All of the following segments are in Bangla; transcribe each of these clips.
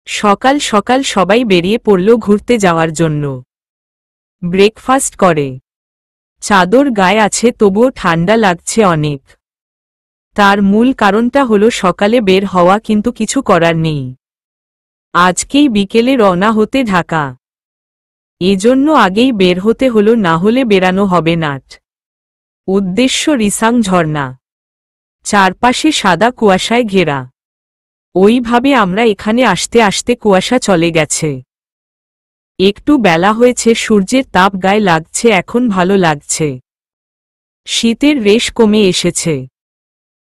সকাল সকাল সবাই বেরিয়ে পড়ল ঘুরতে যাওয়ার জন্য। ব্রেকফাস্ট করে। চাদর গায়ে আছে তবুও ঠান্ডা লাগছে অনেক। তার মূল কারণটা হলো সকালে বের হওয়া, কিন্তু কিছু করার নেই। আজকেই বিকেলে রওনা হতে ঢাকা, এজন্য আগেই বের হতে হলো, না হলে বেরানো হবে না। উদ্দেশ্য রিসাং ঝর্ণা, চারপাশে সাদা কুয়াশায় ঘেরা। ওইভাবে আমরা এখানে আসতে আসতে কুয়াশা চলে গেছে। একটু বেলা হয়েছে, সূর্যের তাপ গায়ে লাগছে, এখন ভালো লাগছে। শীতের রেশ কমে এসেছে।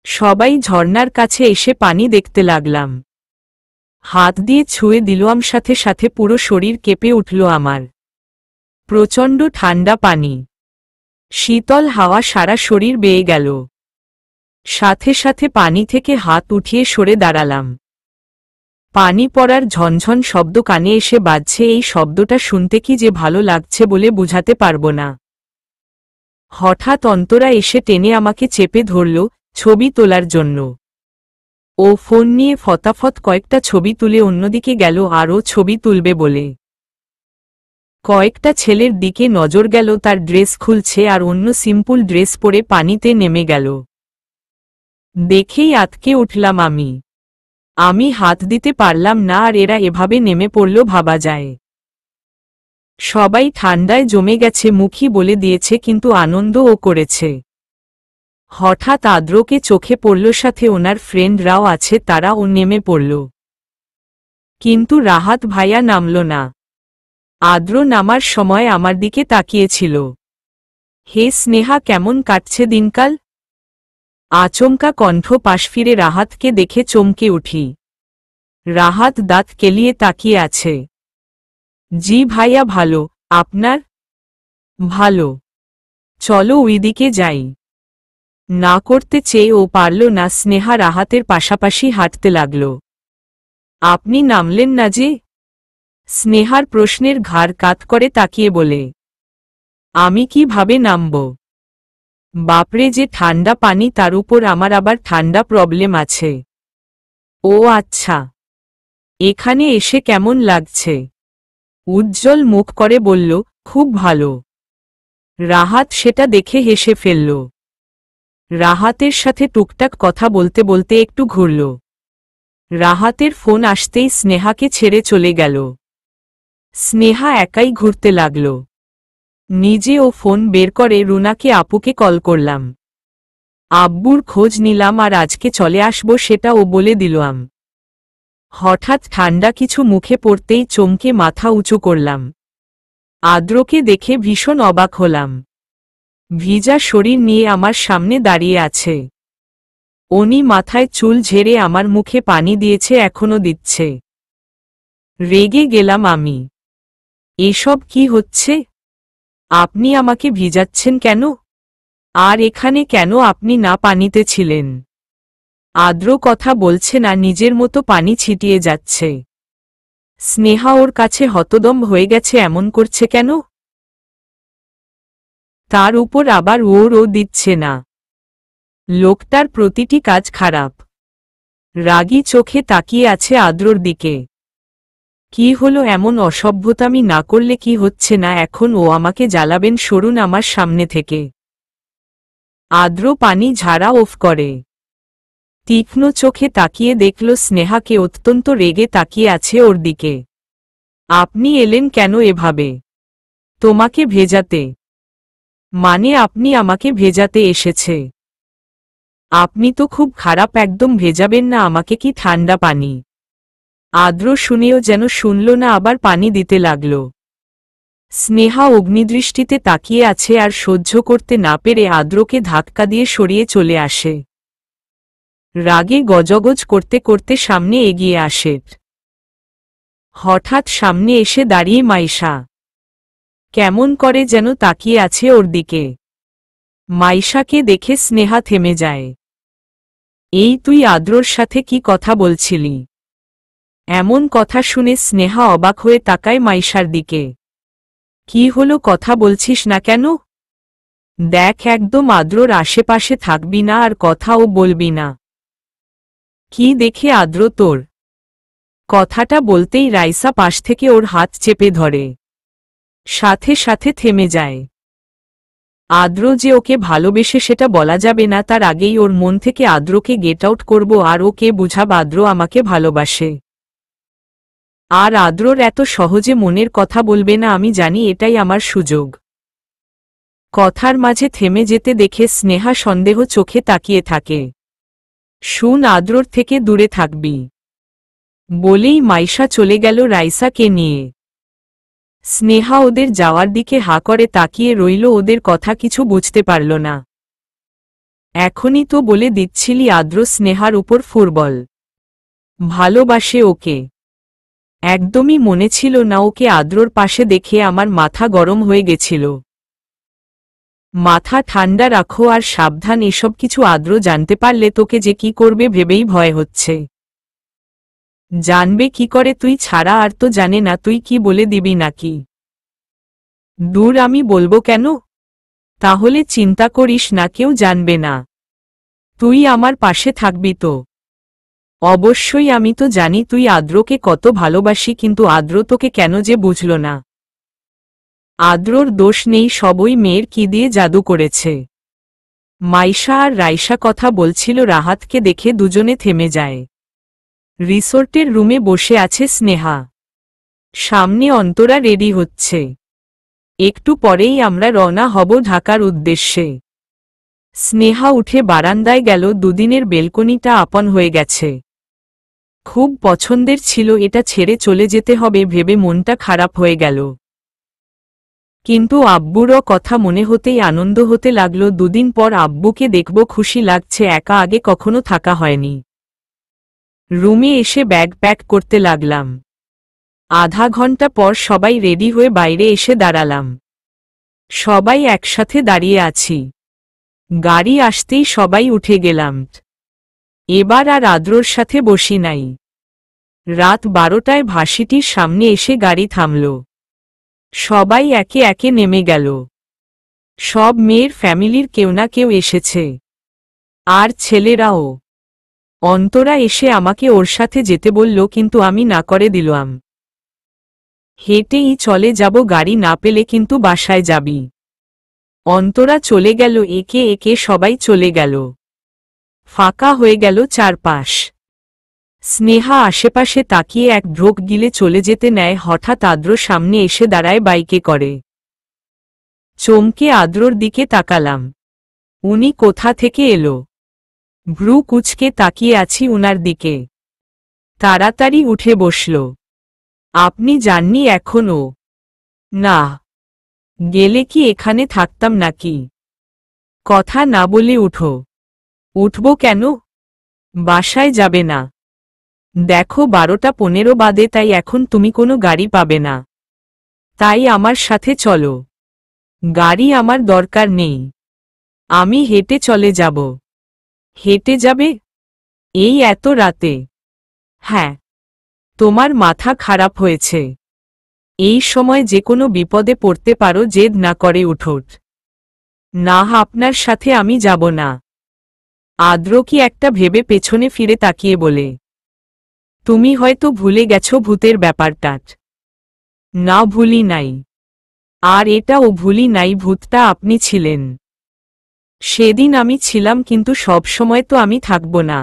সবাই ঝর্ণার কাছে এসে পানি দেখতে লাগলাম। হাত দিয়ে ছুঁয়ে দিলাম, সাথে সাথে পুরো শরীর কেঁপে উঠল আমার। প্রচণ্ড ঠান্ডা পানি, শীতল হাওয়া সারা শরীর বেয়ে গেল। সাথে সাথে পানি থেকে হাত উঠিয়ে সরে দাঁড়ালাম। পানি পড়ার ঝনঝন শব্দ কানে এসে বাজছে। এই শব্দটা শুনতে কি যে ভালো লাগছে বলে বুঝাতে পারব না। হঠাৎ অন্তরা এসে টেনে আমাকে চেপে ধরল ছবি তোলার জন্য। ও ফোন নিয়ে ফটাফট কয়েকটা ছবি তুলে অন্যদিকে গেল আরও ছবি তুলবে বলে। কয়েকটা ছেলের দিকে নজর গেল, তার ড্রেস খুলছে আর অন্য সিম্পল ড্রেস পরে পানিতে নেমে গেল। দেখেই আঁতকে উঠলাম আমি হাত দিতে পারলাম না, আর এরা এভাবে নেমে পড়ল ভাবা যায়। সবাই ঠান্ডায় জমে গেছে, মুখই বলে দিয়েছে, কিন্তু আনন্দও করেছে। হঠাৎ আদ্রকে চোখে পড়ল, সাথে ওনার ফ্রেন্ডরাও আছে, তারাও নেমে পড়ল। কিন্তু রাহাত ভাইয়া নামল না। আদ্র নামার সময় আমার দিকে তাকিয়েছিল। হে স্নেহা, কেমন কাটছে দিনকাল? আচমকা কণ্ঠ পাশ ফিরে রাহাতকে দেখে চমকে উঠি। রাহাত দাঁত কেলিয়ে তাকিয়ে আছে। জি ভাইয়া ভালো, আপনার? ভালো, চলো ওইদিকে যাই। না করতে চেয়েও পারল না, স্নেহা রাহাতের পাশাপাশি হাঁটতে লাগল। আপনি নামলেন না যে? স্নেহার প্রশ্নের ঘাড় কাত করে তাকিয়ে বলে। আমি কিভাবে নামব? বাপরে, যে ঠান্ডা পানি, তার উপর আমার আবার ঠান্ডা প্রবলেম আছে। ও আচ্ছা, এখানে এসে কেমন লাগছে? উজ্জ্বল মুখ করে বলল, খুব ভালো। রাহাত সেটা দেখে হেসে ফেলল। রাহাতের সাথে টুকটাক কথা বলতে বলতে একটু ঘুরল। রাহাতের ফোন আসতেই স্নেহাকে ছেড়ে চলে গেল। স্নেহা একাই ঘুরতে লাগল। নিজে ও ফোন বের করে রুনাকে আপুকে কল করলাম। আব্বুর খোঁজ নিলাম, আর আজকে চলে আসবো সেটাও বলে দিলাম। হঠাৎ ঠান্ডা কিছু মুখে পড়তেই চমকে মাথা উঁচু করলাম। আদ্রকে দেখে ভীষণ অবাক হলাম। ভিজা শরীর নিয়ে আমার সামনে দাঁড়িয়ে আছে। উনি মাথায় চুল ঝেড়ে আমার মুখে পানি দিয়েছে, এখনো দিচ্ছে। রেগে গেলাম আমি। এসব কি হচ্ছে? আপনি আমাকে ভিজাচ্ছেন কেন? আর এখানে কেন? আপনি না পানিতে ছিলেন? আদ্র কথা বলছে না, নিজের মতো পানি ছিটিয়ে যাচ্ছে। স্নেহা ওর কাছে হতদম্ব হয়ে গেছে, এমন করছে কেন? তার উপর আবার ওরও দিচ্ছে না। লোকটার প্রতিটি কাজ খারাপ। রাগী চোখে তাকিয়ে আছে আদ্রর দিকে। কি হলো? এমন অসভ্যতামি না করলে কি হচ্ছে না? এখন ও আমাকে জ্বালাবেন? সরুন আমার সামনে থেকে। আদ্র পানি ঝাড়া অফ করে। তীক্ষ্ণ চোখে তাকিয়ে দেখল স্নেহাকে, অত্যন্ত রেগে তাকিয়ে আছে ওর দিকে। আপনি এলেন কেন এভাবে? তোমাকে ভেজাতে? মানে আপনি আমাকে ভেজাতে এসেছে? আপনি তো খুব খারাপ, একদম ভেজাবেন না আমাকে। কি ঠান্ডা পানি! আদ্র শুনেও যেন শুনল না, আবার পানি দিতে লাগল। স্নেহা অগ্নিদৃষ্টিতে তাকিয়ে আছে, আর সহ্য করতে না পেরে আদ্রকে ধাক্কা দিয়ে সরিয়ে চলে আসে। রাগে গজগজ করতে করতে সামনে এগিয়ে আসে। হঠাৎ সামনে এসে দাঁড়িয়ে মাইশা কেমন করে যেন তাকিয়ে আছে ওর দিকে। মাইশাকে দেখে স্নেহা থেমে যায়। এই তুই আদ্রর সাথে কি কথা বলছিলি? এমন কথা শুনে স্নেহা অবাক হয়ে তাকায় মাইশার দিকে। কি হলো, কথা বলছিস না কেন? দেখ, একদম আদ্রর আশেপাশে থাকবি না, আর কথাও বলবি না। কি দেখে আদ্র তোর? কথাটা বলতেই রাইসা পাশ থেকে ওর হাত চেপে ধরে, সাথে সাথে থেমে যায়। আদ্র যে ওকে ভালোবেসে সেটা বলা যাবে না, তার আগেই ওর মন থেকে আদ্রকে গেট আউট করব আর ওকে বুঝাব আদ্র আমাকে ভালোবাসে। আর আদ্রর এত সহজে মনের কথা বলবে না, আমি জানি, এটাই আমার সুযোগ। কথার মাঝে থেমে যেতে দেখে স্নেহা সন্দেহ চোখে তাকিয়ে থাকে। শুন, আদ্রর থেকে দূরে থাকবি, বলেই মাইশা চলে গেল রাইসাকে নিয়ে। স্নেহা ওদের যাওয়ার দিকে হা করে তাকিয়ে রইল, ওদের কথা কিছু বুঝতে পারল না। এখনই তো বলে দিচ্ছিলি আদ্র স্নেহার উপর ফুটবল ভালোবাসে ওকে। একদমই মনে ছিল না। ওকে আদ্রর পাশে দেখে আমার মাথা গরম হয়ে গেছিল। মাথা ঠান্ডা রাখো আর সাবধান, এসব কিছু আদ্র জানতে পারলে তোকে যে কি করবে ভেবেই ভয় হচ্ছে। জানবে কি করে তুই ছাড়া? আর তো জানে না, তুই কি বলে দিবি নাকি? দূর, আমি বলবো কেন? তাহলে চিন্তা করিস না, কেউ জানবে না। তুই আমার পাশে থাকবি তো? অবশ্যই, আমি তো জানি তুই আদ্রকে কত ভালোবাসি, কিন্তু আদ্র তোকে কেন যে বুঝল না? আদ্রর দোষ নেই, সবই মেয়ের কি দিয়ে জাদু করেছে। মাইশা আর রাইসা কথা বলছিল, রাহাতকে দেখে দুজনে থেমে যায়। রিসোর্টের রুমে বসে আছে স্নেহা, সামনে অন্তরা রেডি হচ্ছে। একটু পরেই আমরা রওনা হব ঢাকার উদ্দেশ্যে। স্নেহা উঠে বারান্দায় গেল। দুদিনের বেলকনিটা আপন হয়ে গেছে। খুব পছন্দের ছিল, এটা ছেড়ে চলে যেতে হবে ভেবে মনটা খারাপ হয়ে গেল। কিন্তু আব্বুরও কথা মনে হতেই আনন্দ হতে লাগলো। দুদিন পর আব্বুকে দেখব, খুশি লাগছে, একা আগে কখনো থাকা হয়নি। রুমে এসে ব্যাগ প্যাক করতে লাগলাম। আধা ঘন্টা পর সবাই রেডি হয়ে বাইরে এসে দাঁড়ালাম। সবাই একসাথে দাঁড়িয়ে আছি। গাড়ি আসতেই সবাই উঠে গেলাম। এবার আর আদ্রর সাথে বসি নাই। রাত 12টায় ভাসিটির সামনে এসে গাড়ি থামল। সবাই একে একে নেমে গেল। সব মেয়ের ফ্যামিলির কেউ না কেউ এসেছে, আর ছেলেরাও। অন্তরা এসে আমাকে ওর সাথে যেতে বলল, কিন্তু আমি না করে দিলাম। হেঁটেই চলে যাব, গাড়ি না পেলে কিন্তু বাসায় যাবি। অন্তরা চলে গেল, একে একে সবাই চলে গেল। ফাঁকা হয়ে গেল চারপাশ। স্নেহা আশেপাশে তাকিয়ে এক ঢোক গিলে চলে যেতে নেয়। হঠাৎ আদ্র সামনে এসে দাঁড়ায় বাইকে করে। চমকে আদ্রর দিকে তাকালাম। উনি কোথা থেকে এলো? ভ্রু কুচকে তাকিয়ে আছি উনার দিকে। তাড়াতাড়ি উঠে বসল। আপনি যাননি এখনো? না। গেলে কি এখানে থাকতাম নাকি? কথা না বলে উঠো। উঠব কেন? বাসায় যাবে না? দেখো 12টা 15 বাদে, তাই এখন তুমি কোনো গাড়ি পাবে না। তাই আমার সাথে চলো। গাড়ি আমার দরকার নেই, আমি হেঁটে চলে যাব। হেঁটে যাবে? এই এত রাতে? হ্যাঁ। তোমার মাথা খারাপ হয়েছে? এই সময় যে কোনো বিপদে পড়তে পারো, জেদ না করে উঠোট। না, আপনার সাথে আমি যাব না। আদ্র কি একটা ভেবে পেছনে ফিরে তাকিয়ে বলে, তুমি হয়তো ভুলে গেছো ভূতের ব্যাপারটাট। না, ভুলি নাই। আর এটাও ভুলি নাই, ভূতটা আপনি ছিলেন। সেদিন আমি ছিলাম, কিন্তু সব সময় তো আমি থাকব না।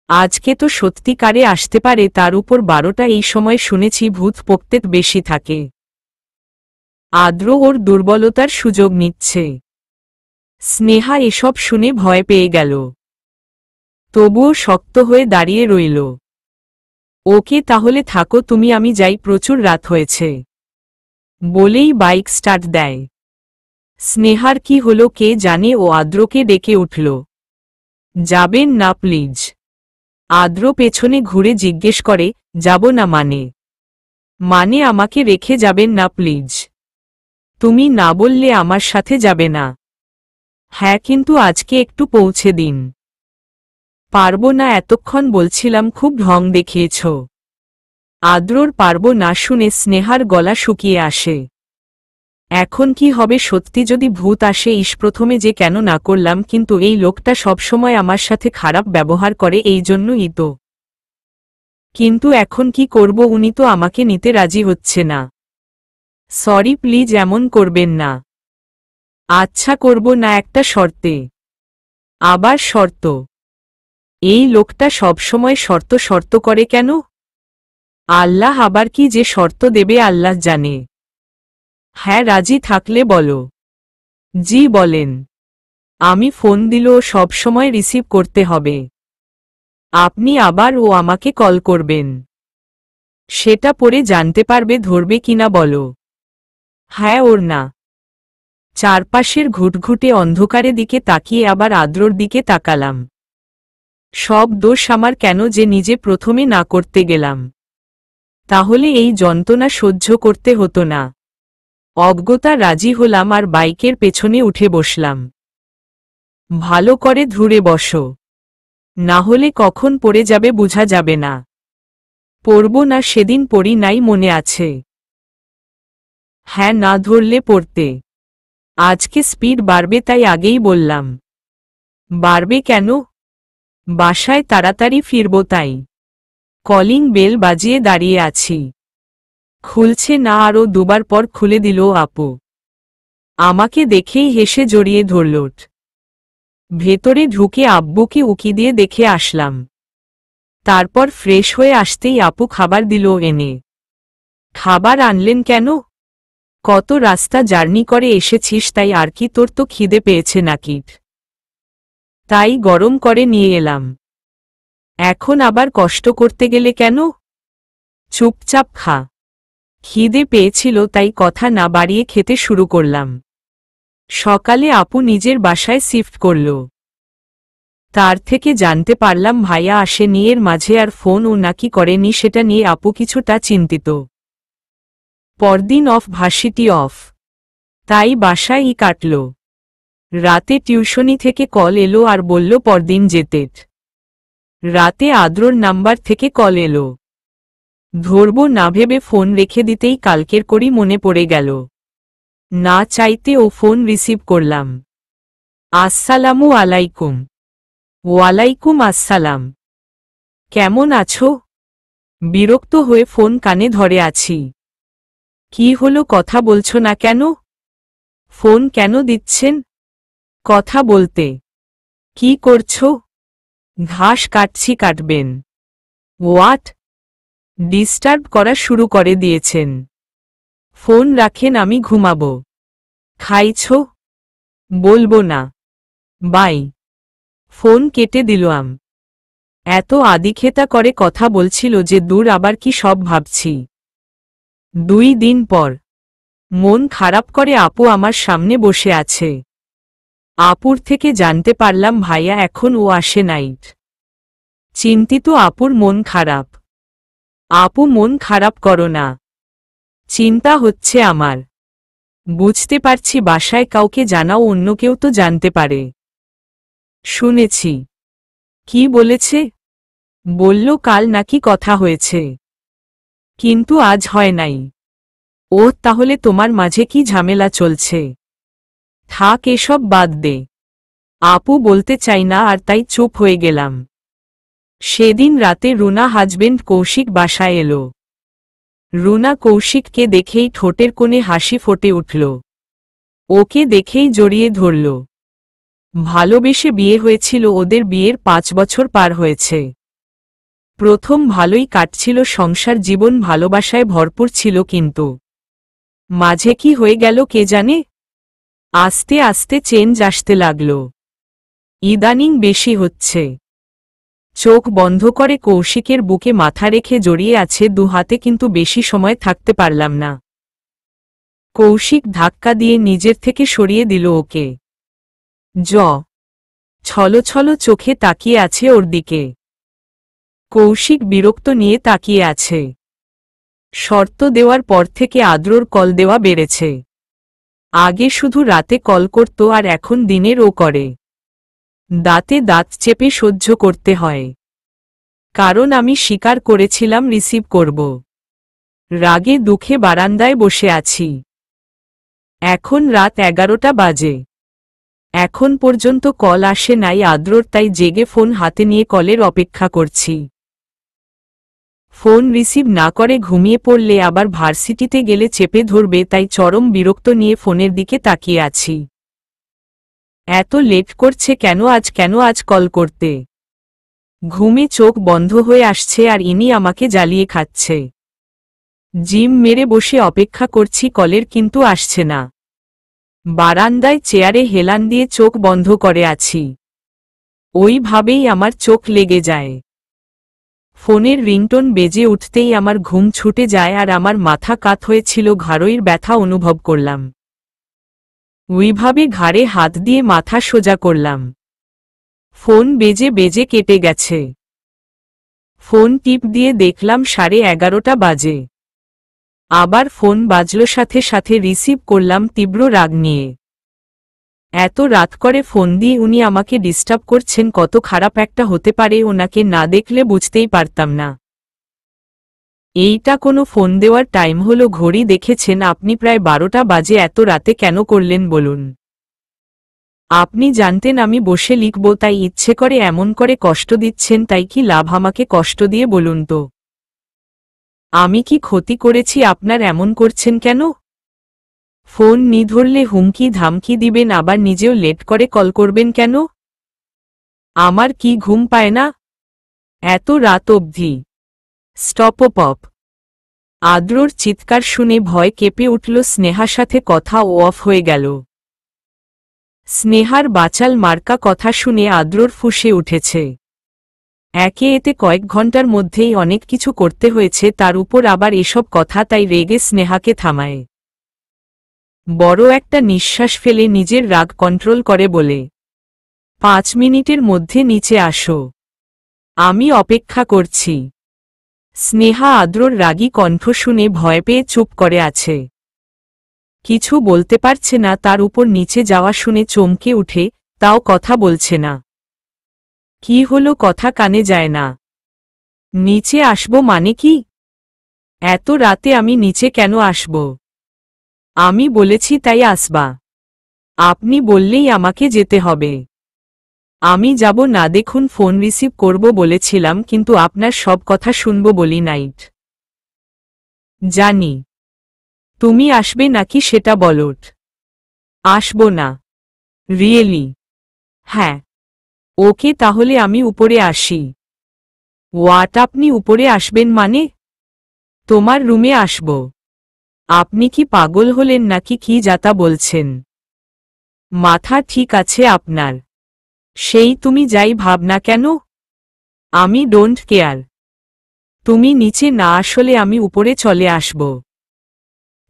আজকে তো সত্যিকারে আসতে পারে, তার উপর 12টা এই সময় শুনেছি ভূত পোক্তেত বেশি থাকে। আদ্র ওর দুর্বলতার সুযোগ নিচ্ছে। স্নেহা এসব শুনে ভয় পেয়ে গেল, তবুও শক্ত হয়ে দাঁড়িয়ে রইল। ওকে, তাহলে থাকো তুমি, আমি যাই, প্রচুর রাত হয়েছে, বলেই বাইক স্টার্ট দেয়। স্নেহার কি হলো কে জানে, ও আদ্রকে ডেকে উঠল, যাবেন না প্লিজ? আদ্র পেছনে ঘুরে জিজ্ঞেস করে, যাব না মানে? মানে আমাকে রেখে যাবেন না প্লিজ? তুমি না বললে আমার সাথে যাবে না? হ্যাঁ, কিন্তু আজকে একটু পৌঁছে দিন। পারবো না, এতক্ষণ বলছিলাম খুব ঢং দেখিয়েছ। আদ্রর পারবো না শুনে স্নেহার গলা শুকিয়ে আসে। এখন কি হবে সত্যি যদি ভূত আসে? প্রথমে যে কেন না করলাম, কিন্তু এই লোকটা সবসময় আমার সাথে খারাপ ব্যবহার করে, এই জন্যই তো। কিন্তু এখন কি করব, উনি তো আমাকে নিতে রাজি হচ্ছে না। সরি প্লিজ, এমন করবেন না। আচ্ছা করব না, একটা শর্তে। আবার শর্ত? এই লোকটা সবসময় শর্ত শর্ত করে কেন? আল্লাহ আবার কি যে শর্ত দেবে আল্লাহ জানে। হ্যাঁ, রাজি থাকলে বলো। জি বলেন। আমি ফোন দিলেও সব সময় রিসিভ করতে হবে। আপনি আবার ও আমাকে কল করবেন। সেটা পরে জানতে পারবে ধরবে কিনা বলো। হ্যাঁ ওর না। চারপাশের ঘুটঘুটে অন্ধকারে দিকে তাকিয়ে আবার আদ্রর দিকে তাকালাম। সব দোষ আমার, কেন যে নিজে প্রথমে না করতে গেলাম। তাহলে এই যন্ত্রণা সহ্য করতে হতো না। অজ্ঞতা রাজি হলাম আর বাইকের পেছনে উঠে বসলাম। ভালো করে ধরে বসো, না হলে কখন পড়ে যাবে বোঝা যাবে না। পড়ব না, সেদিন পড়ি নাই, মনে আছে? হ্যাঁ, না ধরলে পড়তে। আজকে স্পিড বাড়বে তাই আগেই বললাম। বাড়বে কেন? বাসায় তাড়াতাড়ি ফিরব তাই। কলিং বেল বাজিয়ে দাঁড়িয়ে আছি, খুলছে না। আরও দুবার পর খুলে দিল আপু। আমাকে দেখেই হেসে জড়িয়ে ধরল। ভেতরে ঢুকে আব্বুকে উকি দিয়ে দেখে আসলাম। তারপর ফ্রেশ হয়ে আসতেই আপু খাবার দিল এনে। খাবার আনলেন কেন? কত রাস্তা জার্নি করে এসেছিস, তাই আর কি, তোর তো খিদে পেয়েছে নাকি? তাই গরম করে নিয়ে এলাম। এখন আবার কষ্ট করতে গেলে কেন? চুপচাপ খা। খিদে পেয়েছিল তাই কথা না বাড়িয়ে খেতে শুরু করলাম। সকালে আপু নিজের বাসায় শিফট করল। তার থেকে জানতে পারলাম ভাইয়া আসেনি, এর মাঝে আর ফোন ও নাকি করেনি, সেটা নিয়ে আপু কিছুটা চিন্তিত। পরদিন অফ, ভার্সিটি অফ, তাই বাসায় কাটল। রাতে টিউশনি থেকে কল এলো আর বলল পরদিন যেতে। রাতে আদ্রর নাম্বার থেকে কল এলো। ধরব না ভেবে ফোন রেখে দিতেই কালকের করি মনে পড়ে গেল। না চাইতে ও ফোন রিসিভ করলাম। আসসালামু আলাইকুম। ওয়ালাইকুম আসসালাম। কেমন আছো? বিরক্ত হয়ে ফোন কানে ধরে আছি। কি হলো, কথা বলছো না কেন? ফোন কেন দিচ্ছেন? কথা বলতে। কি করছো? ঘাস কাটছি। কাটবেন? হোয়াট? ডিস্টার্ব করা শুরু করে দিয়েছেন। ফোন রাখেন, আমি ঘুমাবো। খাইছো? বলবো না। বাই। ফোন কেটে দিলাম। এত আদিক্ষেতা করে কথা বলছিল যে দূর, আবার কি সব ভাবছি। 2 দিন পর মন খারাপ করে আপু আমার সামনে বসে আছে। আপুর থেকে জানতে পারলাম ভাইয়া এখন ও আসে নাইট। চিন্তিত আপুর মন খারাপ। আপু মন খারাপ করো না, চিন্তা হচ্ছে আমার। বুঝতে পারছি, বাসায় কাউকে জানাও, অন্য কেউ তো জানতে পারে। শুনেছি। কি বলেছে? বলল কাল নাকি কথা হয়েছে, কিন্তু আজ হয় নাই। ও তাহলে তোমার মাঝে কি ঝামেলা চলছে? থাক, এসব বাদ দে। আপু বলতে চাই না আর তাই চুপ হয়ে গেলাম। সেদিন রাতে রুনা হাজবেন্ড কৌশিক বাসায় এলো। রুনা কৌশিককে দেখেই ঠোঁটের কোণে হাসি ফুটে উঠল। ওকে দেখেই জড়িয়ে ধরল। ভালোবেসে বিয়ে হয়েছিল ওদের, বিয়ের 5 বছর পার হয়েছে। প্রথম ভালোই কাটছিল সংসার জীবন, ভালোবাসায় ভরপুর ছিল, কিন্তু মাঝে কি হয়ে গেল কে জানে। আস্তে আস্তে চেঞ্জ আসতে লাগল। ইদানিং বেশি হচ্ছে। চোখ বন্ধ করে কৌশিকের বুকে মাথা রেখে জড়িয়ে আছে 2 হাতে, কিন্তু বেশি সময় থাকতে পারলাম না। কৌশিক ধাক্কা দিয়ে নিজের থেকে সরিয়ে দিল ওকে। ছলছল চোখে তাকিয়ে আছে ওর দিকে। কৌশিক বিরক্ত নিয়ে তাকিয়ে আছে। শর্ত দেওয়ার পর থেকে আদ্রর কল দেওয়া বেড়েছে। আগে শুধু রাতে কল করত আর এখন দিনের ও করে। দাঁতে দাঁত চেপে সহ্য করতে হয়, কারণ আমি স্বীকার করেছিলাম রিসিভ করব। রাগে দুঃখে বারান্দায় বসে আছি। এখন রাত 11টা বাজে। এখন পর্যন্ত কল আসে নাই আদ্রর, তাই জেগে ফোন হাতে নিয়ে কলের অপেক্ষা করছি। ফোন রিসিভ না করে ঘুমিয়ে পড়লে আবার ভার্সিটিতে গেলে চেপে ধরবে, তাই চরম বিরক্ত নিয়ে ফোনের দিকে তাকিয়ে আছি। এত লেট করছে কেন আজ কল করতে? ঘুমে চোখ বন্ধ হয়ে আসছে আর ইনি আমাকে জ্বালিয়ে খাচ্ছে। জিম মেরে বসে অপেক্ষা করছি কলের, কিন্তু আসছে না। বারান্দায় চেয়ারে হেলান দিয়ে চোখ বন্ধ করে আছি। ওইভাবেই আমার চোখ লেগে যায়। ফোনের রিংটোন বেজে উঠতেই আমার ঘুম ছুটে যায় আর আমার মাথা কাত হয়েছিল, ঘাড়ের ব্যথা অনুভব করলাম। ওইভাবে ঘাড়ে হাত দিয়ে মাথা সোজা করলাম। ফোন বেজে বেজে কেটে গেছে। ফোন টিপ দিয়ে দেখলাম 11:30 বাজে। আবার ফোন বাজলো, সাথে সাথে রিসিভ করলাম তীব্র রাগ নিয়ে। এত রাত করে ফোন দিয়ে উনি আমাকে ডিস্টার্ব করছেন, কত খারাপ একটা হতে পারে ওনাকে না দেখলে বুঝতেই পারতাম না। এইটা কোনো ফোন দেওয়ার টাইম হলো? ঘড়ি দেখেছেন আপনি? প্রায় 12টা বাজে, এত রাতে কেন করলেন বলুন? আপনি জানতেন আমি বসে লিখব, তাই ইচ্ছে করে এমন করে কষ্ট দিচ্ছেন, তাই কি লাভ আমাকে কষ্ট দিয়ে বলুন তো? আমি কি ক্ষতি করেছি আপনার এমন করছেন কেন? ফোন নি ধরলে হুমকি ধামকি দিবেন, আবার নিজেও লেট করে কল করবেন কেন? আমার কি ঘুম পায় না এত রাত অবধি? Stop pop. আদ্রর চিৎকার শুনে ভয় কেঁপে উঠল। স্নেহার সাথে কথা অফ হয়ে গেল। স্নেহার বাচাল মার্কা কথা শুনে আদ্রর ফুঁসে উঠেছে। এতে কয়েক ঘন্টার মধ্যেই অনেক কিছু করতে হয়েছে, তার উপর আবার এসব কথা, তাই রেগে স্নেহাকে থামায়। বড় একটা নিঃশ্বাস ফেলে নিজের রাগ কন্ট্রোল করে বলে, 5 মিনিটের মধ্যে নিচে আসো, আমি অপেক্ষা করছি। স্নেহা আদ্রর রাগী কণ্ঠ শুনে ভয় পেয়ে চুপ করে আছে। কিছু বলতে পারছে না, তার উপর নিচে যাওয়া শুনে চমকে উঠে, তাও কথা বলছে না। কি হলো, কথা কানে যায় না? নিচে আসবো মানে কি? এত রাতে আমি নিচে কেন আসব? আমি বলেছি তাই আসবা। আপনি বললেই আমাকে যেতে হবে। আমি যাব না। দেখুন, ফোন রিসিভ করব বলেছিলাম, কিন্তু আপনার সব কথা শুনব বলি নাইট। জানি। তুমি আসবে নাকি সেটা বলোট। আসব না। রিয়েলি? হ্যাঁ। ওকে, তাহলে আমি উপরে আসি। হোয়াট? আপনি উপরে আসবেন মানে? তোমার রুমে আসব। আপনি কি পাগল হলেন নাকি? কি যাতা বলছেন? মাথা ঠিক আছে আপনার? সেই তুমি যাই ভাব না কেন, আমি ডোন্ট কেয়ার। তুমি নিচে না আসলে আমি উপরে চলে আসব।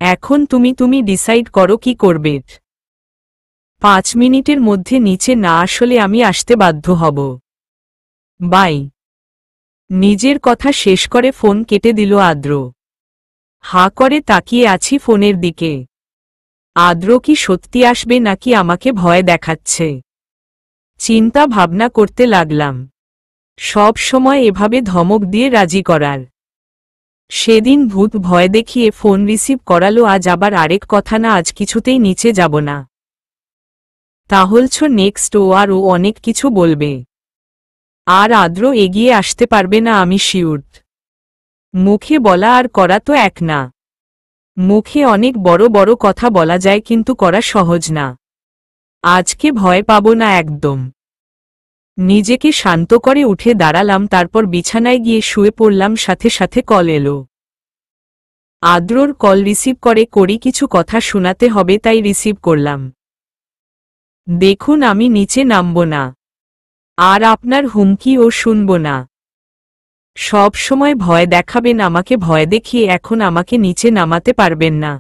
এখন তুমি ডিসাইড করো কি করবে। 5 মিনিটের মধ্যে নিচে না আসলে আমি আসতে বাধ্য হব। বাই। নিজের কথা শেষ করে ফোন কেটে দিল আদ্র। হাঁ করে তাকিয়ে আছি ফোনের দিকে। আদ্র কি সত্যি আসবে নাকি আমাকে ভয় দেখাচ্ছে? চিন্তা ভাবনা করতে লাগলাম। সব সময় এভাবে ধমক দিয়ে রাজি করার। সেদিন ভূত ভয় দেখিয়ে ফোন রিসিভ করালো, আজ আবার আরেক কথা না, আজ কিছুতেই নিচে যাব না। তাহলছ নেক্সট ও অনেক কিছু বলবে। আর আদ্র এগিয়ে আসতে পারবে না, আমি শিওর। মুখে বলা আর করা তো এক না। মুখে অনেক বড় বড় কথা বলা যায়, কিন্তু করা সহজ না। আজকে ভয় পাব না একদম। নিজেকে শান্ত করে উঠে দাঁড়ালাম, তারপর বিছানায় গিয়ে শুয়ে পড়লাম। সাথে সাথে কল এলো। আদ্রর কল রিসিভ করি কিছু কথা শোনাতে হবে, তাই রিসিভ করলাম। দেখুন, আমি নিচে নামব না। আর আপনার হুমকিও শুনব না। সব সময় ভয় দেখাবেন আমাকে, ভয় দেখিয়ে এখন আমাকে নিচে নামাতে পারবেন না।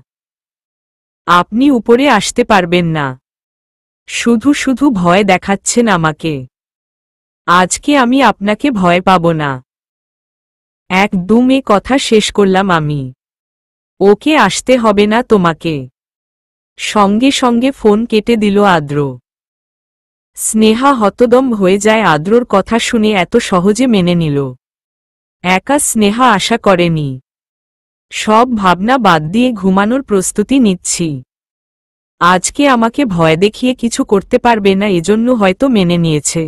আপনি উপরে আসতে পারবেন না। শুধু শুধু ভয় দেখাচ্ছেন আমাকে। আজকে আমি আপনাকে ভয় পাব না। একদম কথা শেষ করলাম আমি। ওকে, আসতে হবে না তোমাকে। সঙ্গে সঙ্গে ফোন কেটে দিল আদ্র। স্নেহা হতদম হয়ে যায় আদ্রর কথা শুনে এত সহজে মেনে নিল। একা স্নেহা আশা করেনি। সব ভাবনা বাদ দিয়ে ঘুমানোর প্রস্তুতি নিচ্ছি। আজকে আমাকে ভয় দেখিয়ে কিছু করতে পারবে না, এজন্য হয়তো মেনে নিয়েছে।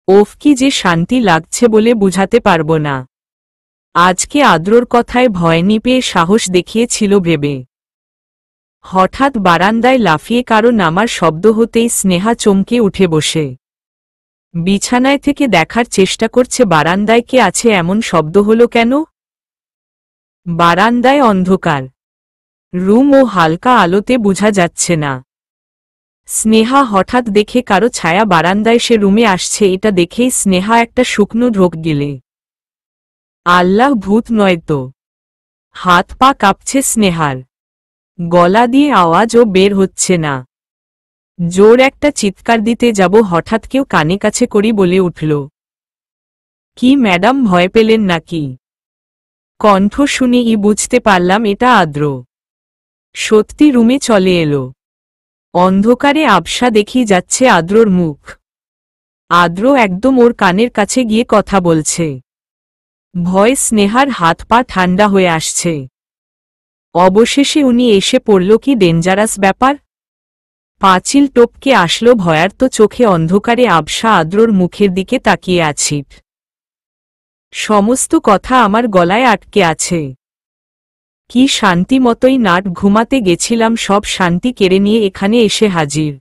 ওফ, কি যে শান্তি লাগছে বলে বুঝাতে পারবো না। আজকে আদ্রর কথায় ভয় নিয়ে সাহস দেখিয়েছিল ভেবে। হঠাৎ বারান্দায় লাফিয়ে কারো নামার শব্দ হতেই স্নেহা চমকে উঠে বসে বিছানায় থেকে দেখার চেষ্টা করছে বারান্দায় কে আছে। এমন শব্দ হলো কেন? বারান্দায় অন্ধকার, রুম ও হালকা আলোতে বোঝা যাচ্ছে না। স্নেহা হঠাৎ দেখে কারো ছায়া বারান্দায় সে রুমে আসছে। এটা দেখেই স্নেহা একটা শুকনো ঢোক গেলে। আল্লাহ, ভূত নয় তো? হাত পা কাঁপছে স্নেহার, গলা দিয়ে আওয়াজও বের হচ্ছে না। জোর একটা চিৎকার দিতে যাব, হঠাৎ কেউ কানে কাছে করি বলে উঠল, কি ম্যাডাম, ভয় পেলেন নাকি? কণ্ঠ শুনেই বুঝতে পারলাম এটা আদ্র। সত্যি রুমে চলে এলো। অন্ধকারে আবসা দেখি যাচ্ছে আদ্রর মুখ। আদ্র একদম ওর কানের কাছে গিয়ে কথা বলছে। ভয় স্নেহার হাত পা ঠান্ডা হয়ে আসছে। অবশেষে উনি এসে পড়ল। কি ডেঞ্জারাস ব্যাপার! পাঁচিল টপকে আসলো ভয়ার্ত চোখে। অন্ধকারে আবসা আদ্রর মুখের দিকে তাকিয়ে আছি। সমস্ত কথা আমার গলায় আটকে আছে। কি শান্তি মতোই নাট ঘুমাতে গেছিলাম, সব শান্তি কেড়ে নিয়ে এখানে এসে হাজির।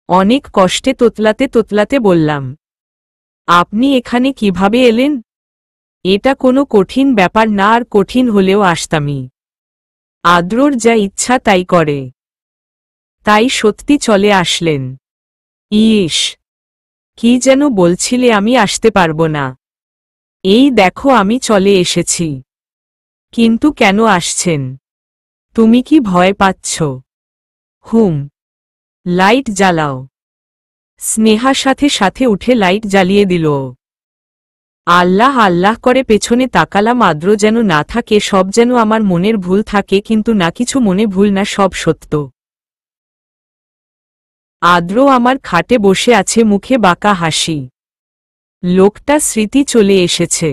অনেক কষ্টে তোতলাতে তোতলাতে বললাম, আপনি এখানে কিভাবে এলেন? এটা কোনো কঠিন ব্যাপার না, আর কঠিন হলেও আসতামই। আদ্রর যা ইচ্ছা তাই করে। তাই সত্যি চলে আসলেন। ইস, কি যেন বলছিলে? আমি আসতে পারবো না। এই দেখো আমি চলে এসেছি। কিন্তু কেন আসছেন? তুমি কি ভয় পাচ্ছ? হুম। লাইট জ্বালাও। স্নেহা সাথে সাথে উঠে লাইট জ্বালিয়ে দিল। আল্লাহ আল্লাহ করে পেছনে তাকালাম। আদ্র যেন না থাকে, সব যেন আমার মনের ভুল থাকে, কিন্তু না, কিছু মনে ভুল না, সব সত্য। আদ্র আমার খাটে বসে আছে, মুখে বাঁকা হাসি। লোকটা স্মৃতি চলে এসেছে।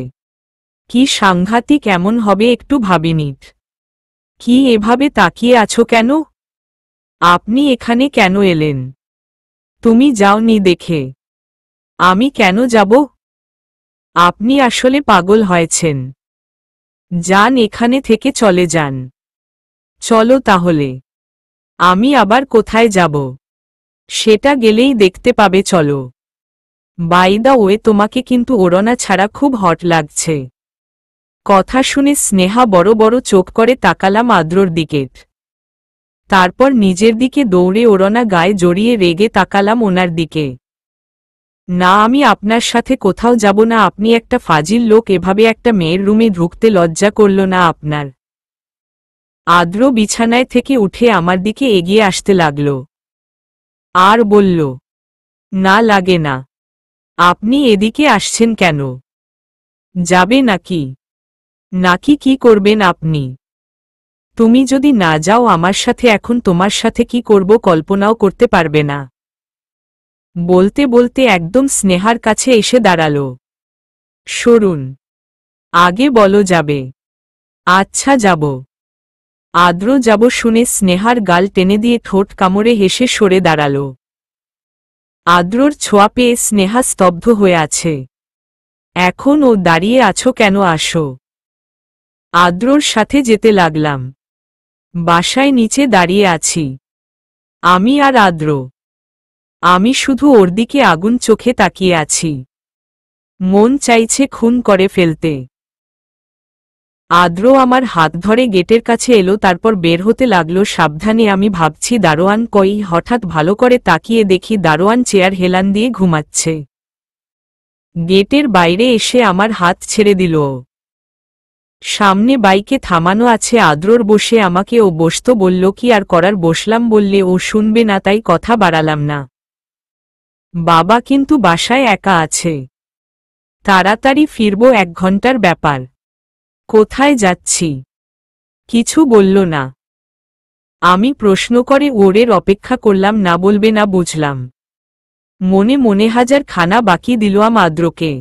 কি সাংঘাতিক! এমন হবে একটু ভাবিনি। কি এভাবে তাকিয়ে আছো কেন? আপনি এখানে কেন এলেন? তুমি যাওনি দেখে। আমি কেন যাব? আপনি আসলে পাগল হয়েছেন। যান এখানে থেকে, চলে যান। চলো তাহলে। আমি আবার কোথায় যাব? সেটা গেলেই দেখতে পাবে, চলো। বাই দা ওয়ে, তোমাকে কিন্তু ওড়না ছাড়া খুব হট লাগছে। কথা শুনে স্নেহা বড় বড় চোখ করে তাকালাম আদ্রর দিকে। তারপর নিজের দিকে দৌড়ে ওড়না গায়ে জড়িয়ে রেগে তাকালাম ওনার দিকে। না, আমি আপনার সাথে কোথাও যাব না। আপনি একটা ফাজিল লোক। এভাবে একটা মেয়ের রুমে ঢুকতে লজ্জা করল না আপনার? আদ্র বিছানায় থেকে উঠে আমার দিকে এগিয়ে আসতে লাগল আর বলল, না লাগে না। আপনি এদিকে আসছেন কেন? যাবে নাকি? নাকি কি করবেন আপনি? তুমি যদি না যাও আমার সাথে, এখন তোমার সাথে কি করব কল্পনাও করতে পারবে না। বলতে বলতে একদম স্নেহার কাছে এসে দাঁড়াল। সরুন, আগে বলো যাবে? আচ্ছা যাব। আদ্র যাব শুনে স্নেহার গাল টেনে দিয়ে ঠোঁট কামড়ে হেসে সরে দাঁড়াল। আদ্রর ছোঁয়া পেয়ে স্নেহা স্তব্ধ হয়ে আছে। এখন ও দাঁড়িয়ে আছো কেন? আসো। আদ্রর সাথে যেতে লাগলাম। বাসায় নিচে দাঁড়িয়ে আছি আমি আর আদ্র। আমি শুধু ওর দিকে আগুন চোখে তাকিয়ে আছি। মন চাইছে খুন করে ফেলতে। আদ্র আমার হাত ধরে গেটের কাছে এলো, তারপর বের হতে লাগলো সাবধানে। আমি ভাবছি দারোয়ান কই? হঠাৎ ভালো করে তাকিয়ে দেখি দারোয়ান চেয়ার হেলান দিয়ে ঘুমাচ্ছে। গেটের বাইরে এসে আমার হাত ছেড়ে দিল। সামনে বাইকে থামানো আছে আদ্রর, বসে আমাকে ও বসতো বলল। কি আর করার, বসলাম। বললে ও শুনবে না, তাই কথা বাড়ালাম না। বাবা কিন্তু বাসায় একা আছে। তাড়াতাড়ি ফিরব, 1 ঘন্টার ব্যাপার। কোথায় যাচ্ছি? কিছু বলল না। আমি প্রশ্ন করে ওরের অপেক্ষা করলাম, না বলবে না বুঝলাম। মনে মনে হাজার খানা বাকি দিলাম আদ্রকে।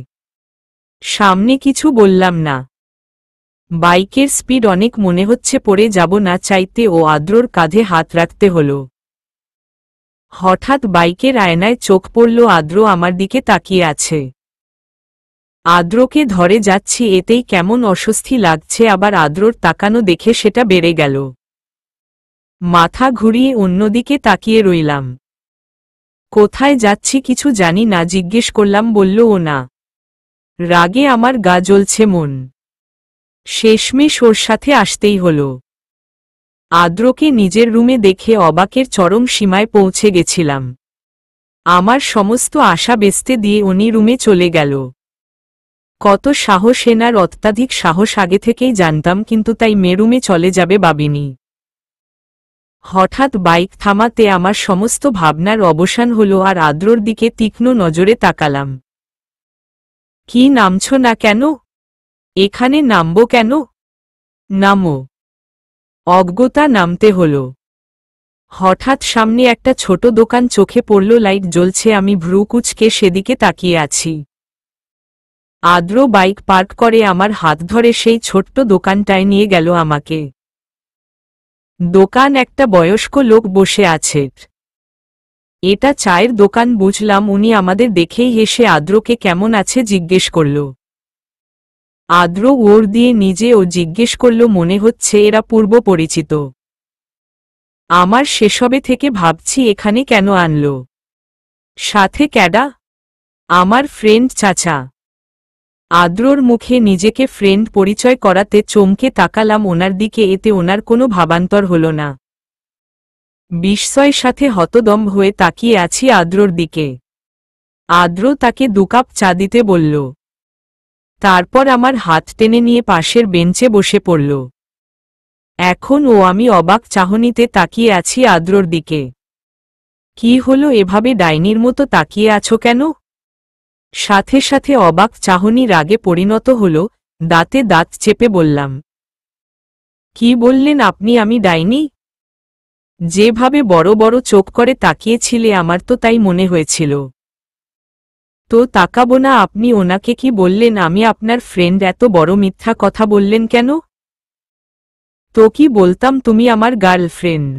সামনে কিছু বললাম না। বাইকের স্পিড অনেক, মনে হচ্ছে পড়ে যাব। না চাইতে ও আদ্রর কাঁধে হাত রাখতে হলো। হঠাৎ বাইকের আয়নায় চোখ পড়ল, আদ্র আমার দিকে তাকিয়ে আছে। আদ্রকে ধরে যাচ্ছি, এতেই কেমন অস্বস্তি লাগছে, আবার আদ্রর তাকানো দেখে সেটা বেড়ে গেল। মাথা ঘুরিয়ে অন্যদিকে তাকিয়ে রইলাম। কোথায় যাচ্ছি কিছু জানি না জিজ্ঞেস করলাম, বলল ও না। রাগে আমার গা জ্বলছে মন। শেষমেশ ওর সাথে আসতেই হলো। আদ্রকে নিজের রুমে দেখে অবাকের চরম সীমায় পৌঁছে গেছিলাম। আমার সমস্ত আশা বেস্তে দিয়ে উনি রুমে চলে গেল। কত সাহস এনার, অত্যাধিক সাহস আগে থেকেই জানতাম, কিন্তু তাই মেরুমে চলে যাবে ভাবিনি। হঠাৎ বাইক থামাতে আমার সমস্ত ভাবনার অবসান হলো আর আদ্রর দিকে তীক্ষ্ণ নজরে তাকালাম। কি নামছো না কেন? এখানে নামবো কেন? নামো। অজ্ঞতা নামতে হলো। হঠাৎ সামনে একটা ছোট দোকান চোখে পড়ল, লাইট জ্বলছে, আমি ভ্রু কুঁচকে সেদিকে তাকিয়ে আছি। আদ্র বাইক পার্ক করে আমার হাত ধরে সেই ছোট্ট দোকানটায় নিয়ে গেল আমাকে। দোকান, একটা বয়স্ক লোক বসে আছে। এটা চায়ের দোকান বুঝলাম। উনি আমাদের দেখেই হেসে আদ্রকে কেমন আছে জিজ্ঞেস করল। আদ্র ওর দিয়ে নিজেও জিজ্ঞেস করল, মনে হচ্ছে এরা পূর্ব পরিচিত। আমার সেসবে থেকে ভাবছি এখানে কেন আনলো, সাথে ক্যাডা? আমার ফ্রেন্ড চাচা। আদ্রর মুখে নিজেকে ফ্রেন্ড পরিচয় করাতে চমকে তাকালাম ওনার দিকে, এতে ওনার কোনো ভাবান্তর হল না। বিস্ময়ের সাথে হতদম্ব হয়ে তাকিয়ে আছি আদ্রর দিকে। আদ্র তাকে 2 কাপ চা দিতে বলল। তারপর আমার হাত টেনে নিয়ে পাশের বেঞ্চে বসে পড়ল। এখন আমি অবাক চাহনিতে তাকিয়ে আছি আদ্রর দিকে। কি হলো, এভাবে ডাইনির মতো তাকিয়ে আছো কেন? সাথে সাথে অবাক চাহনি রাগে পরিণত হল। দাঁতে দাঁত চেপে বললাম, কি বললেন আপনি? আমি ডাইনি? যেভাবে বড় বড় চোখ করে তাকিয়েছিলে আমার তো তাই মনে হয়েছিল। তো তাকাবো না? আপনি ওনাকে কি বললেন আমি আপনার ফ্রেন্ড? এত বড় মিথ্যা কথা বললেন কেন? তো কি বলতাম, তুমি আমার গার্লফ্রেন্ড।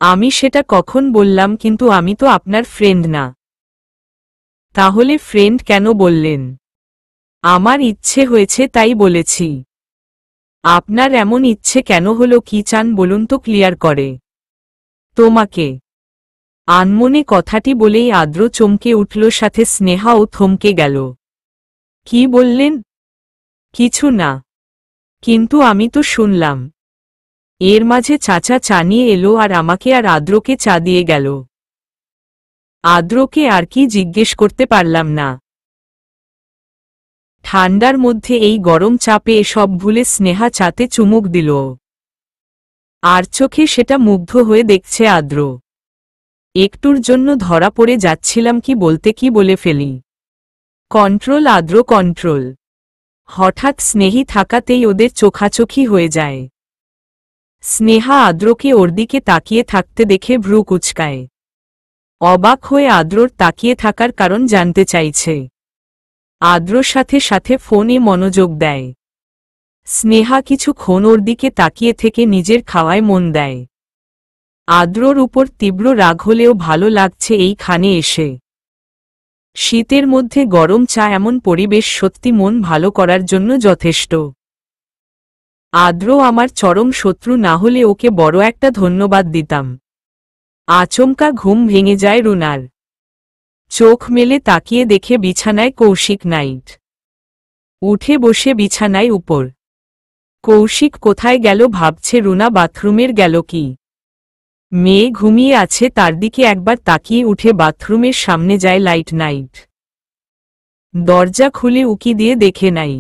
আমি সেটা কখন বললাম? কিন্তু আমি তো আপনার ফ্রেন্ড না। তাহলে ফ্রেন্ড কেন বললেন? আমার ইচ্ছে হয়েছে তাই বলেছি। আপনার এমন ইচ্ছে কেন হলো? কি চান বলুন তো, ক্লিয়ার করে। তোমাকে। আনমনে কথাটি বলেই আদ্র চমকে উঠল, সাথে স্নেহাও থমকে গেল। কি বললেন? কিছু না। কিন্তু আমি তো শুনলাম। এর মাঝে চাচা চা নিয়ে এলো আর আমাকে আর আদ্রকে চা দিয়ে গেল। আদ্রকে আর কি জিজ্ঞেস করতে পারলাম না। ঠান্ডার মধ্যে এই গরম চা পেয়ে সব ভুলে স্নেহা চাতে চুমুক দিল। আর চোখে সেটা মুগ্ধ হয়ে দেখছে আদ্র। একটুর জন্য ধরা পড়ে যাচ্ছিলাম, কি বলতে কি বলে ফেলি। কন্ট্রোল আদ্র, কন্ট্রোল। হঠাৎ স্নেহী থাকাতেই ওদের চোখাচোখি হয়ে যায়। স্নেহা আদ্রকে ওর দিকে তাকিয়ে থাকতে দেখে ভ্রু কুঁচকায়। অবাক হয়ে আদ্রর তাকিয়ে থাকার কারণ জানতে চাইছে। আদ্রর সাথে সাথে ফোনে মনোযোগ দেয়। স্নেহা কিছুক্ষণ ওর দিকে তাকিয়ে থেকে নিজের খাওয়ায় মন দেয়। আদ্রর উপর তীব্র রাগ হলেও ভালো লাগছে এইখানে এসে। শীতের মধ্যে গরম চা, এমন পরিবেশ সত্যি মন ভালো করার জন্য যথেষ্ট। আদ্র আমার চরম শত্রু না হলে ওকে বড় একটা ধন্যবাদ দিতাম। আচমকা ঘুম ভেঙে যায় রুনার। চোখ মেলে তাকিয়ে দেখে বিছানায় কৌশিক নাইট। উঠে বসে বিছানায় উপর। কৌশিক কোথায় গেল ভাবছে রুনা। বাথরুমের গেল কি? মেয়ে ঘুমিয়ে আছে, তার দিকে একবার তাকিয়ে উঠে বাথরুমের সামনে যায় লাইট নাইট। দরজা খুলে উকি দিয়ে দেখে নাই।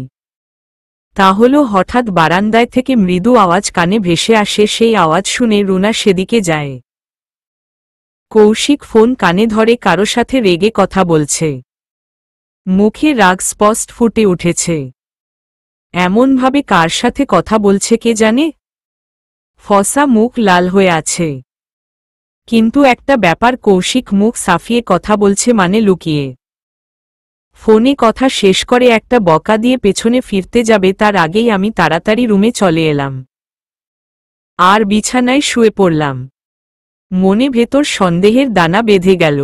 তাহলে হঠাৎ বারান্দায় থেকে মৃদু আওয়াজ কানে ভেসে আসে, সেই আওয়াজ শুনে রুনা সেদিকে যায়। কৌশিক ফোন কানে ধরে কারো সাথে রেগে কথা বলছে। মুখে রাগ স্পষ্ট ফুটে উঠেছে। এমনভাবে কার সাথে কথা বলছে কে জানে। ফসা মুখ, লাল হয়ে আছে। কিন্তু একটা ব্যাপার, কৌশিক মুখ সাফিয়ে কথা বলছে মানে লুকিয়ে। ফোনে কথা শেষ করে একটা বকা দিয়ে পেছনে ফিরতে যাবে তার আগেই আমি তাড়াতাড়ি রুমে চলে এলাম। আর বিছানায় শুয়ে পড়লাম। মনে ভেতর সন্দেহের দানা বেঁধে গেল।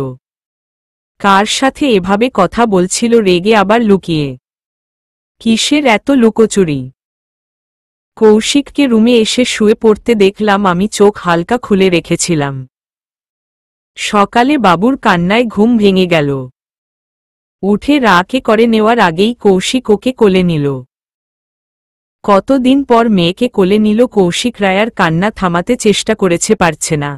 কার সাথে এভাবে কথা বলছিল রেগে আবার লুকিয়ে? কিসের এত লুকোচুরি? কৌশিককে রুমে এসে শুয়ে পড়তে দেখলাম, আমি চোখ হালকা খুলে রেখেছিলাম। সকালে বাবুর কান্নায় ঘুম ভেঙে গেল। উঠে রাকে করে নেওয়ার আগেই কৌশিক ওকে কোলে নিল। কতদিন পর মেয়েকে কোলে নিল কৌশিক। রায়ার কান্না থামাতে চেষ্টা করেছে, পারছে না।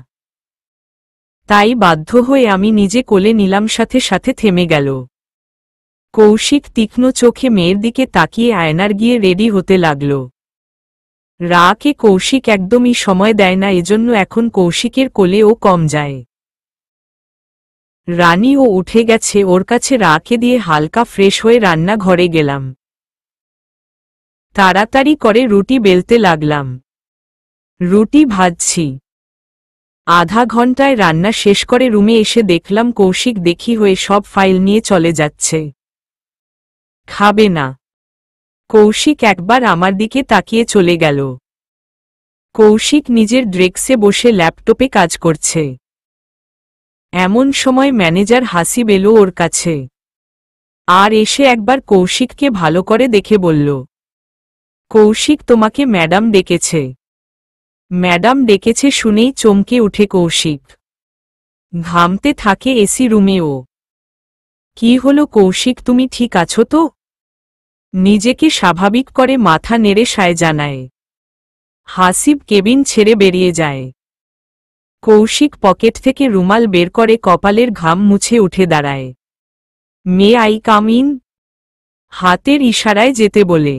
তাই বাধ্য হয়ে আমি নিজে কোলে নিলাম, সাথে সাথে থেমে গেল। কৌশিক তীক্ষ্ণ চোখে মেয়ের দিকে তাকিয়ে আয়নার গিয়ে রেডি হতে লাগল। রাকে কৌশিক একদমই সময় দেয় না, এজন্য এখন কৌশিকের কোলে ও কম যায়। রানীও উঠে গেছে, ওর কাছে রাকে দিয়ে হালকা ফ্রেশ হয়ে রান্নাঘরে গেলাম। তাড়াতাড়ি করে রুটি বেলতে লাগলাম। রুটি ভাজছি। আধা ঘন্টায় রান্না শেষ করে রুমে এসে দেখলাম কৌশিক দেখি হয়ে সব ফাইল নিয়ে চলে যাচ্ছে। খাবে না? কৌশিক একবার আমার দিকে তাকিয়ে চলে গেল। কৌশিক নিজের ডেস্কে বসে ল্যাপটপে কাজ করছে। এমন সময় ম্যানেজার হাসিব এলো ওর কাছে, আর এসে একবার কৌশিককে ভালো করে দেখে বলল, কৌশিক, তোমাকে ম্যাডাম ডেকেছে। ম্যাডাম ডেকেছে শুনেই চমকে উঠে কৌশিক। ঘামতে থাকে এসি রুমেও। কি হলো কৌশিক, তুমি ঠিক আছো তো? নিজেকে স্বাভাবিক করে মাথা নেড়ে সায় জানায়। হাসিব কেবিন ছেড়ে বেরিয়ে যায়। কৌশিক পকেট থেকে রুমাল বের করে কপালের ঘাম মুছে উঠে দাঁড়ায়। May I come in? হাতের ইশারায় যেতে বলে।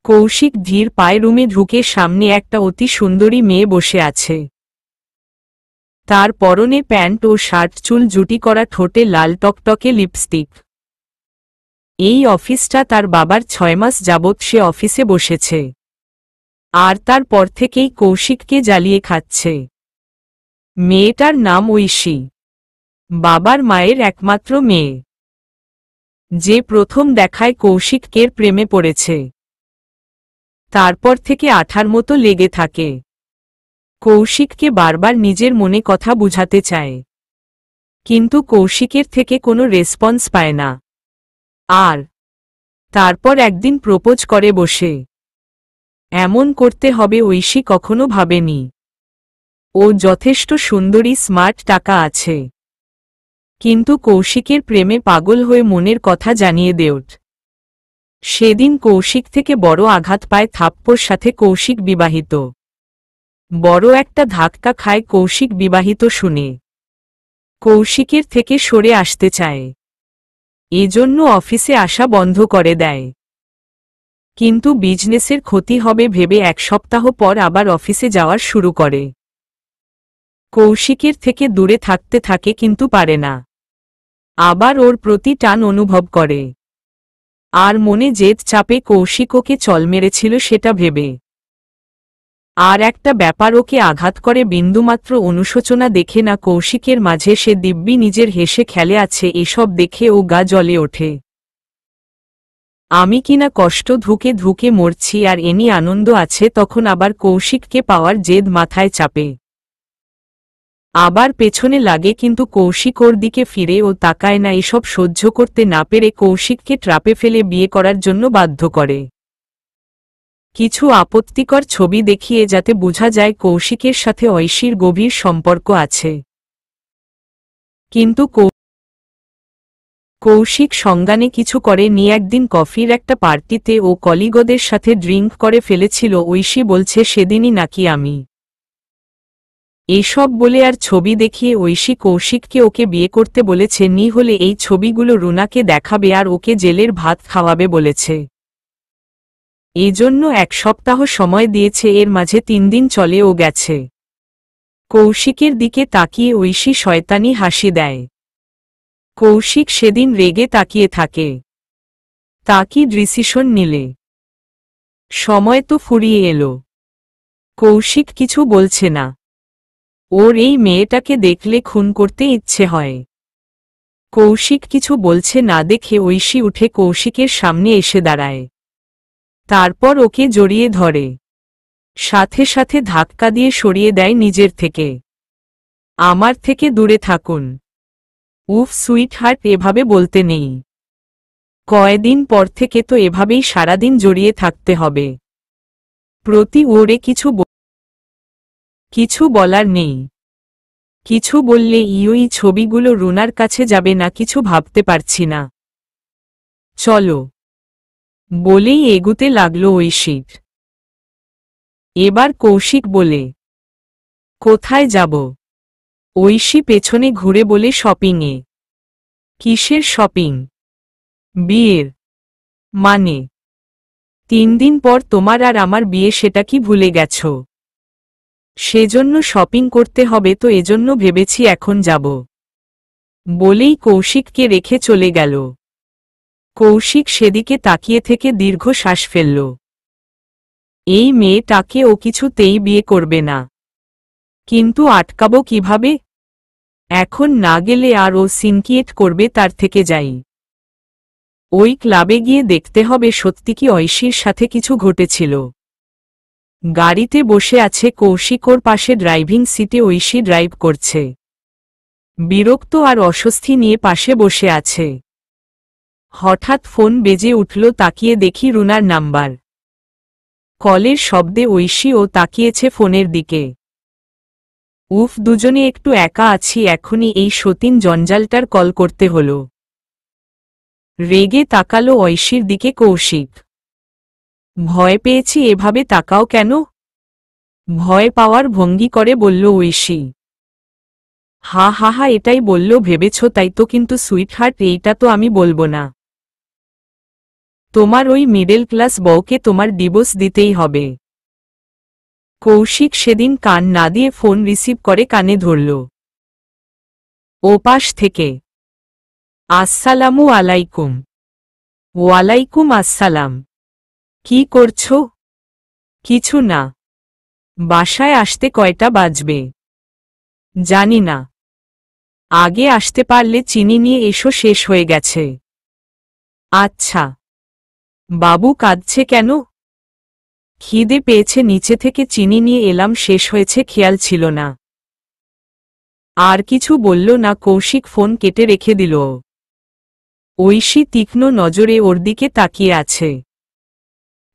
কৌশিক ধীর পায়ে রুমে ঢুকে সামনে একটা অতি সুন্দরী মেয়ে বসে আছে। তার পরনে প্যান্ট ও শার্ট, চুল জুটি করা, ঠোঁটে লাল টকটকে লিপস্টিক। এই অফিসটা তার বাবার, 6 মাস যাবৎ সে অফিসে বসেছে। আর তারপর থেকেই কৌশিককে জ্বালিয়ে খাচ্ছে। মেয়েটার নাম ঐশী, বাবার মায়ের একমাত্র মেয়ে, যে প্রথম দেখায় কৌশিকের প্রেমে পড়েছে। তারপর থেকে আঠার মতো লেগে থাকে। কৌশিককে বারবার নিজের মনে কথা বুঝাতে চায়, কিন্তু কৌশিকের থেকে কোনো রেসপন্স পায় না। আর তারপর একদিন প্রপোজ করে বসে। এমন করতে হবে ঐশী কখনো ভাবেনি। ও যথেষ্ট সুন্দরী, স্মার্ট, টাকা আছে। কিন্তু কৌশিকের প্রেমে পাগল হয়ে মনের কথা জানিয়ে দেওট। সেদিন কৌশিক থেকে বড় আঘাত পায় থাপ্পড় সাথে। কৌশিক বিবাহিত। বড় একটা ধাক্কা খায় কৌশিক বিবাহিত শুনে। কৌশিকের থেকে সরে আসতে চায়, এজন্য অফিসে আসা বন্ধ করে দেয়। কিন্তু বিজনেসের ক্ষতি হবে ভেবে 1 সপ্তাহ পর আবার অফিসে যাওয়ার শুরু করে। কৌশিকের থেকে দূরে থাকতে থাকে, কিন্তু পারে না। আবার ওর প্রতি টান অনুভব করে। আর মনে জেদ চাপে কৌশিক ওকে চল মেরেছিল সেটা ভেবে। আর একটা ব্যাপার ওকে আঘাত করে, বিন্দুমাত্র অনুশোচনা দেখে না কৌশিকের মাঝে। সে দিব্যি নিজের হেসে খেলে আছে, এসব দেখে ও গা জ্বলে ওঠে। আমি কিনা কষ্ট ধুকে ধুকে মরছি আর এনি আনন্দ আছে। তখন আবার কৌশিককে পাওয়ার জেদ মাথায় চাপে। আবার পেছনে লাগে, কিন্তু কৌশিক ওর দিকে ফিরে ও তাকায় না। এসব সহ্য করতে না পেরে কৌশিককে ট্রাপে ফেলে বিয়ে করার জন্য বাধ্য করে। কিছু আপত্তিকর ছবি দেখিয়ে যাতে বোঝা যায় কৌশিকের সাথে ঐশীর গভীর সম্পর্ক আছে। কিন্তু কৌশিক সংজ্ঞানে কিছু করে নি। একদিন কফির একটা পার্টিতে ও কলিগদের সাথে ড্রিঙ্ক করে ফেলেছিল। ঐশী বলছে সেদিনই নাকি আমি। এসব বলে আর ছবি দেখিয়ে ঐশী কৌশিককে ওকে বিয়ে করতে বলেছে। নি হলে এই ছবিগুলো রুনাকে দেখাবে আর ওকে জেলের ভাত খাওয়াবে বলেছে। এজন্য 1 সপ্তাহ সময় দিয়েছে। এর মাঝে 3 দিন চলে ও গেছে। কৌশিকের দিকে তাকিয়ে ঐশী শয়তানি হাসি দেয়। কৌশিক সেদিন রেগে তাকিয়ে থাকে। তা কি ডিসিশন নিলে? সময় তো ফুরিয়ে এলো। কৌশিক কিছু বলছে না। ওর এই মেয়েটাকে দেখলে খুন করতে ইচ্ছে হয়। কৌশিক কিছু বলছে না দেখে ঐশী উঠে কৌশিকের সামনে এসে দাঁড়ায়। তারপর ওকে জড়িয়ে ধরে, সাথে সাথে ধাক্কা দিয়ে সরিয়ে দেয় নিজের থেকে। আমার থেকে দূরে থাকুন। উফ সুইট হার্ট, এভাবে বলতে নেই। কয়দিন পর থেকে তো এভাবেই সারাদিন জড়িয়ে থাকতে হবে। প্রতি ওরে কিছু বলার নেই। কিছু বললে ওই ছবিগুলো রুনার কাছে যাবে না, কিছু ভাবতে পারছি না। চলো বলেই এগুতে লাগলো ঐশীর। এবার কৌশিক বলে, কোথায় যাব? ঐশী পেছনে ঘুরে বলে, শপিংয়ে। কিসের শপিং? বিয়ের। মানে 3 দিন পর তোমার আর আমার বিয়ে, সেটা কি ভুলে গেছ? সেজন্য শপিং করতে হবে তো, এজন্য ভেবেছি এখন যাব। বলেই কৌশিককে রেখে চলে গেল। কৌশিক সেদিকে তাকিয়ে থেকে দীর্ঘ শ্বাস ফেলল। এই মেয়েটাকে ও কিছুতেই বিয়ে করবে না, কিন্তু আটকাবো কিভাবে? এখন না গেলে আর ও সিনকিয়েট করবে, তার থেকে যাই। ওই ক্লাবে গিয়ে দেখতে হবে সত্যি কি ঐশীর সাথে কিছু ঘটেছিল। গাড়িতে বসে আছে কৌশিক, ওর পাশে ড্রাইভিং সিটে ঐশী ড্রাইভ করছে। বিরক্ত আর অস্বস্তি নিয়ে পাশে বসে আছে। হঠাৎ ফোন বেজে উঠল, তাকিয়ে দেখি রুনার নাম্বার। কলের শব্দে ঐশী ও তাকিয়েছে ফোনের দিকে। উফ, দুজনে একটু একা আছি, এখনই এই সতীন জঞ্জালটার কল করতে হলো। রেগে তাকালো ঐশীর দিকে কৌশিক। ভয় পেয়েছি, এভাবে তাকাও কেন? ভয় পাওয়ার ভঙ্গি করে বলল ঐশী। হা হা হা, এটাই বলল ভেবেছ তাই তো, কিন্তু সুইটহার্ট এইটা তো আমি বলবো না। তোমার ওই মিডল ক্লাস বউকে তোমার ডিভোর্স দিতেই হবে। কৌশিক সেদিন কান না দিয়ে ফোন রিসিভ করে কানে ধরল। ওপাশ থেকে, আসসালামু আলাইকুম। ওয়ালাইকুম আসসালাম। কি করছো? কিছু না। বাসায় আসতে কয়টা বাজবে? জানি না। আগে আসতে পারলে চিনি নিয়ে এসো, শেষ হয়ে গেছে। আচ্ছা। বাবু কাঁদছে কেন? খিদে পেয়েছে, নিচে থেকে চিনি নিয়ে এলাম, শেষ হয়েছে, খেয়াল ছিল না। আর কিছু বলল না। কৌশিক ফোন কেটে রেখে দিল। ঐশী তীক্ষ্ণ নজরে ওর দিকে তাকিয়ে আছে।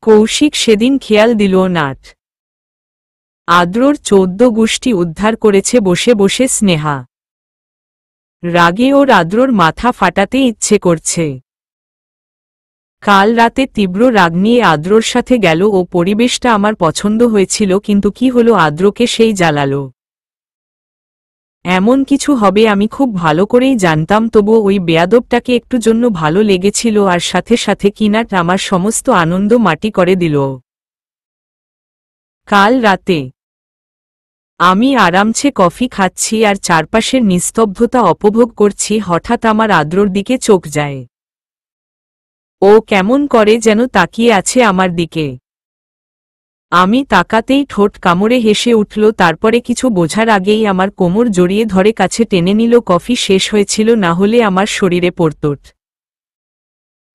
কৌশিক সেদিন খেয়াল দিল নাট। আদ্রর 14 গোষ্ঠী উদ্ধার করেছে বসে বসে স্নেহা। রাগে ওর আদ্রর মাথা ফাটাতে ইচ্ছে করছে। কাল রাতে তীব্র রাগ নিয়ে আদ্রর সাথে গেল, ও পরিবেশটা আমার পছন্দ হয়েছিল, কিন্তু কি হলো, আদ্রকে সেই জ্বালালো। এমন কিছু হবে আমি খুব ভালো করেই জানতাম, তবুও ওই বেয়াদবটাকে একটু জন্য ভালো লেগেছিল, আর সাথে সাথে কিনাট আমার সমস্ত আনন্দ মাটি করে দিল। কাল রাতে আমি আরামছে কফি খাচ্ছি আর চারপাশের নিস্তব্ধতা উপভোগ করছি, হঠাৎ আমার আদ্রর দিকে চোখ যায়। ও কেমন করে যেন তাকিয়ে আছে আমার দিকে। আমি তাকাতেই ঠোঁট কামড়ে হেসে উঠল, তারপরে কিছু বোঝার আগেই আমার কোমর জড়িয়ে ধরে কাছে টেনে নিল। কফি শেষ হয়েছিল, না হলে আমার শরীরে পড়তট।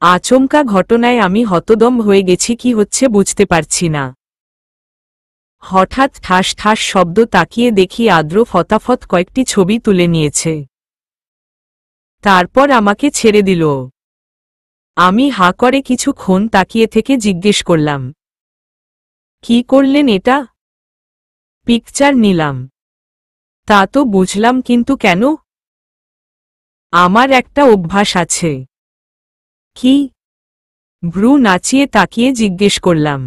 আচমকা ঘটনায় আমি হতদম হয়ে গেছি, কি হচ্ছে বুঝতে পারছি না। হঠাৎ ঠাস ঠাস শব্দ, তাকিয়ে দেখি আদ্র ফতাফত কয়েকটি ছবি তুলে নিয়েছে। তারপর আমাকে ছেড়ে দিল। আমি হা করে কিছুক্ষণ তাকিয়ে থেকে জিজ্ঞেস করলাম, কি করলেন এটা? পিকচার নিলাম। তা তো বুঝলাম, কিন্তু কেন? আমার একটা অভ্যাস আছে। কি? ভ্রু নাচিয়ে তাকিয়ে জিজ্ঞেস করলাম।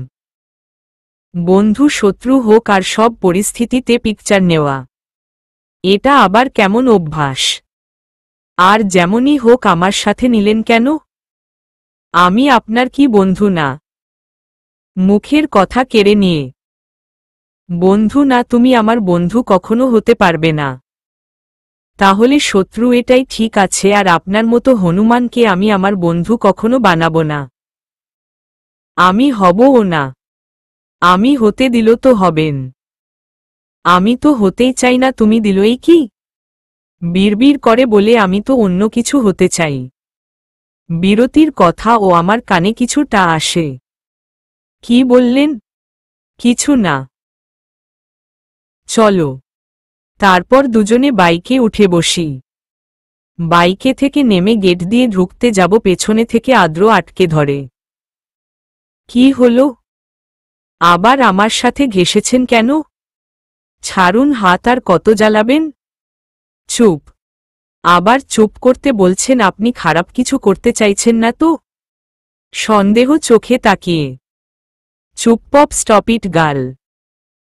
বন্ধু শত্রু হোক আর সব পরিস্থিতিতে পিকচার নেওয়া, এটা আবার কেমন অভ্যাস? আর যেমনই হোক, আমার সাথে নিলেন কেন? আমি আপনার কি বন্ধু না? মুখের কথা কেড়ে নিয়ে, বন্ধু না, তুমি আমার বন্ধু কখনো হতে পারবে না। তাহলে শত্রু, এটাই ঠিক আছে, আর আপনার মতো হনুমানকে আমি আমার বন্ধু কখনো বানাবো না। আমি হবও না। আমি হতে দিল তো হবেন। আমি তো হতেই চাই না, তুমি দিলই কি? বিড়বিড় করে বলে, আমি তো অন্য কিছু হতে চাই। বিরতির কথা ও আমার কানে কিছুটা আসে। কি বললেন? কিছু না। চলো তারপর দুজনে বাইকে উঠে বসি। বাইকে থেকে নেমে গেট দিয়ে ঢুকতে যাব, পেছনে থেকে আদ্র আটকে ধরে। কি হলো? আবার আমার সাথে ঘেঁষেছেন কেন? ছাড়ুন হাত, আর কত জ্বালাবেন? চুপ। আবার চুপ করতে বলছেন? আপনি খারাপ কিছু করতে চাইছেন না তো? সন্দেহ চোখে তাকিয়ে। চুপ পপ, স্টপ ইট গার্ল।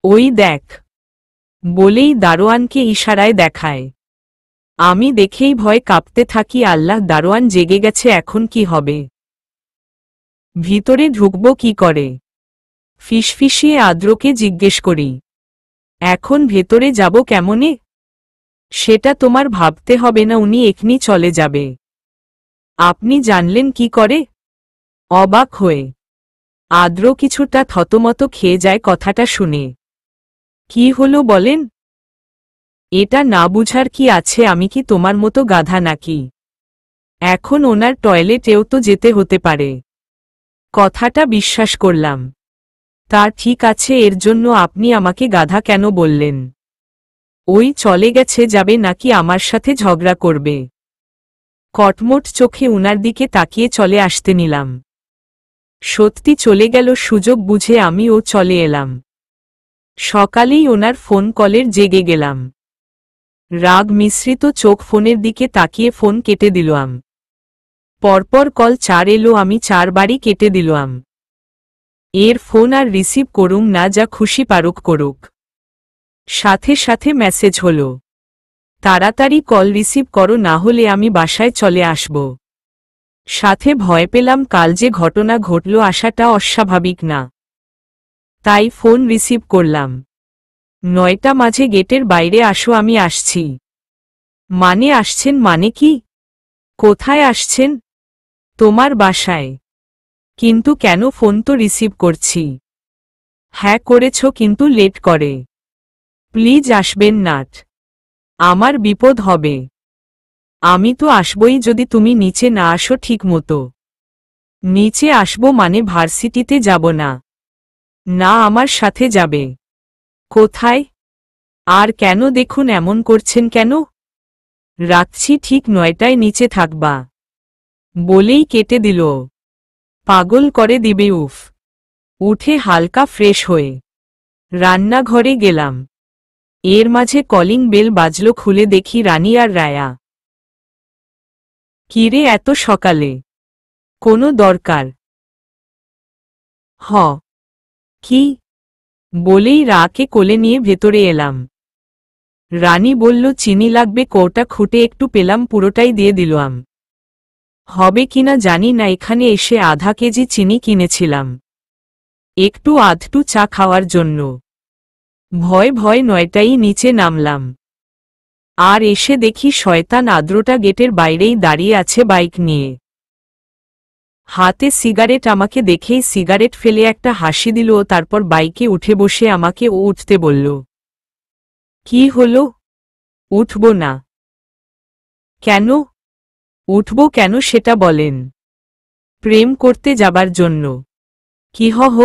ওই দেখ, বলেই দারোয়ানকে ইশারায় দেখায়। আমি দেখেই ভয় কাঁপতে থাকি। আল্লাহ, দারোয়ান জেগে গেছে, এখন কি হবে? ভিতরে ঢুকব কি করে? ফিসফিসিয়ে আদ্রকে জিজ্ঞেস করি। এখন ভেতরে যাব কেমনে? সেটা তোমার ভাবতে হবে না, উনি এখনি চলে যাবে। আপনি জানলেন কি করে? অবাক হয়ে আদ্র কিছুটা থতমত খেয়ে যায় কথাটা শুনে। কি হলো বলেন? এটা না বুঝার কি আছে? আমি কি তোমার মতো গাধা নাকি? এখন ওনার টয়লেটেও তো যেতে হতে পারে। কথাটা বিশ্বাস করলাম। তা ঠিক আছে, এর জন্য আপনি আমাকে গাধা কেন বললেন? ওই চলে গেছে, যাবে নাকি আমার সাথে ঝগড়া করবে? কটমট চোখে উনার দিকে তাকিয়ে চলে আসতে নিলাম। সত্যি চলে গেল। সুযোগ বুঝে আমিও চলে এলাম। সকালেই ওনার ফোন কলের জেগে গেলাম। রাগ মিশ্রিত চোখ ফোনের দিকে তাকিয়ে ফোন কেটে দিলাম। পরপর কল 4 এলো, আমি 4 বারই কেটে দিলাম। এর ফোন আর রিসিভ করুম না, যা খুশি পারুক করুক। সাথে সাথে মেসেজ হলো, তাড়াতাড়ি কল রিসিভ করো, না হলে আমি বাসায় চলে আসব। সাথে ভয় পেলাম, কাল যে ঘটনা ঘটল আসাটা অস্বাভাবিক না। তাই ফোন রিসিভ করলাম। 9টা মাঝে গেটের বাইরে আসো, আমি আসছি। মানে আসছেন মানে কি? কোথায় আসছেন? তোমার বাসায়। কিন্তু কেন? ফোন তো রিসিভ করছি। হ্যাঁ করেছ, কিন্তু লেট করে। প্লিজ আসবেন নাট, আমার বিপদ হবে। আমি তো আসবই যদি তুমি নিচে না আসো ঠিক মতো। নিচে আসবো মানে ভার্সিটিতে যাব না? না, আমার সাথে যাবে। কোথায়? আর কেন? দেখুন এমন করছেন কেন? রাখছি, ঠিক 9টায় নিচে থাকবা। বলেই কেটে দিল। পাগল করে দিবে। উফ। উঠে হালকা ফ্রেশ হয়ে রান্নাঘরে গেলাম। এর মাঝে কলিং বেল বাজল, খুলে দেখি রানী আর রায়া। কিরে এত সকালে? কোনো দরকার? হ। কি? বলেই রাকে কোলে নিয়ে ভেতরে এলাম। রানী বলল চিনি লাগবে, কোটা খুঁটে একটু পেলাম, পুরোটাই দিয়ে দিলাম। হবে কিনা জানি না, এখানে এসে আধা কেজি চিনি কিনেছিলাম একটু আধটু চা খাওয়ার জন্য। ভয় ভয় 9টায় নিচে নামলাম। আর এসে দেখি শয়তান আদ্রটা গেটের বাইরেই দাঁড়িয়ে আছে বাইক নিয়ে, হাতে সিগারেট। আমাকে দেখেই সিগারেট ফেলে একটা হাসি দিল, তারপর বাইকে উঠে বসে আমাকে ও উঠতে বলল। কি হলো? উঠব না কেন? উঠব কেন সেটা বলেন। প্রেম করতে যাবার জন্য। কি হহ?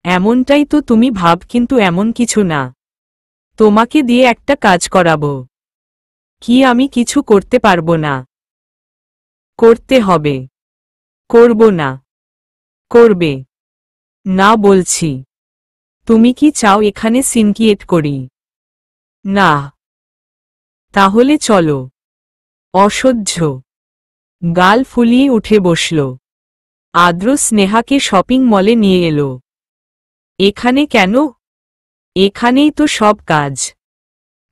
এমনটাই তো তুমি ভাব, কিন্তু এমন কিছু না। তোমাকে দিয়ে একটা কাজ করাবো। কি? আমি কিছু করতে পারবো না? করতে হবে। করব না? করবে না বলছি। তুমি কি চাও এখানে সিনকিয়েট করি? না। তাহলে চলো। অসহ্য। গাল ফুলিয়ে উঠে বসল। আদ্র স্নেহাকে শপিং মলে নিয়ে এলো। এখানে কেন? এখানেই তো সব কাজ।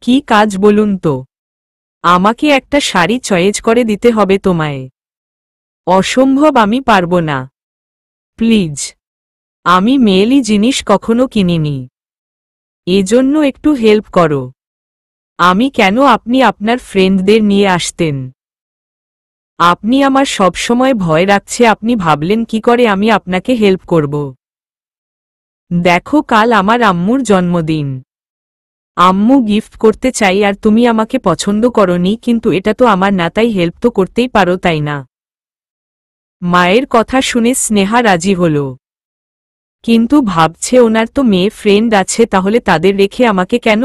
কি কাজ বলুন তো? আমাকে একটা শাড়ি চয়েজ করে দিতে হবে তোমায়। অসম্ভব, আমি পারবো না। প্লিজ। আমি মেয়েলি জিনিস কখনো কিনিনি, এজন্য একটু হেল্প করো। আমি কেন? আপনি আপনার ফ্রেন্ডদের নিয়ে আসতেন। আপনি আমার সবসময় ভয় রাখছে, আপনি ভাবলেন কি করে আমি আপনাকে হেল্প করব? দেখো, কাল আমার আম্মুর জন্মদিন। আম্মু গিফট করতে চাই, আর তুমি আমাকে পছন্দ করনি, কিন্তু এটা তো আমার না, তাই হেল্প তো করতেই পারো, তাই না? মায়ের কথা শুনে স্নেহা রাজি হল, কিন্তু ভাবছে ওনার তো মেয়ে ফ্রেন্ড আছে, তাহলে তাদের রেখে আমাকে কেন?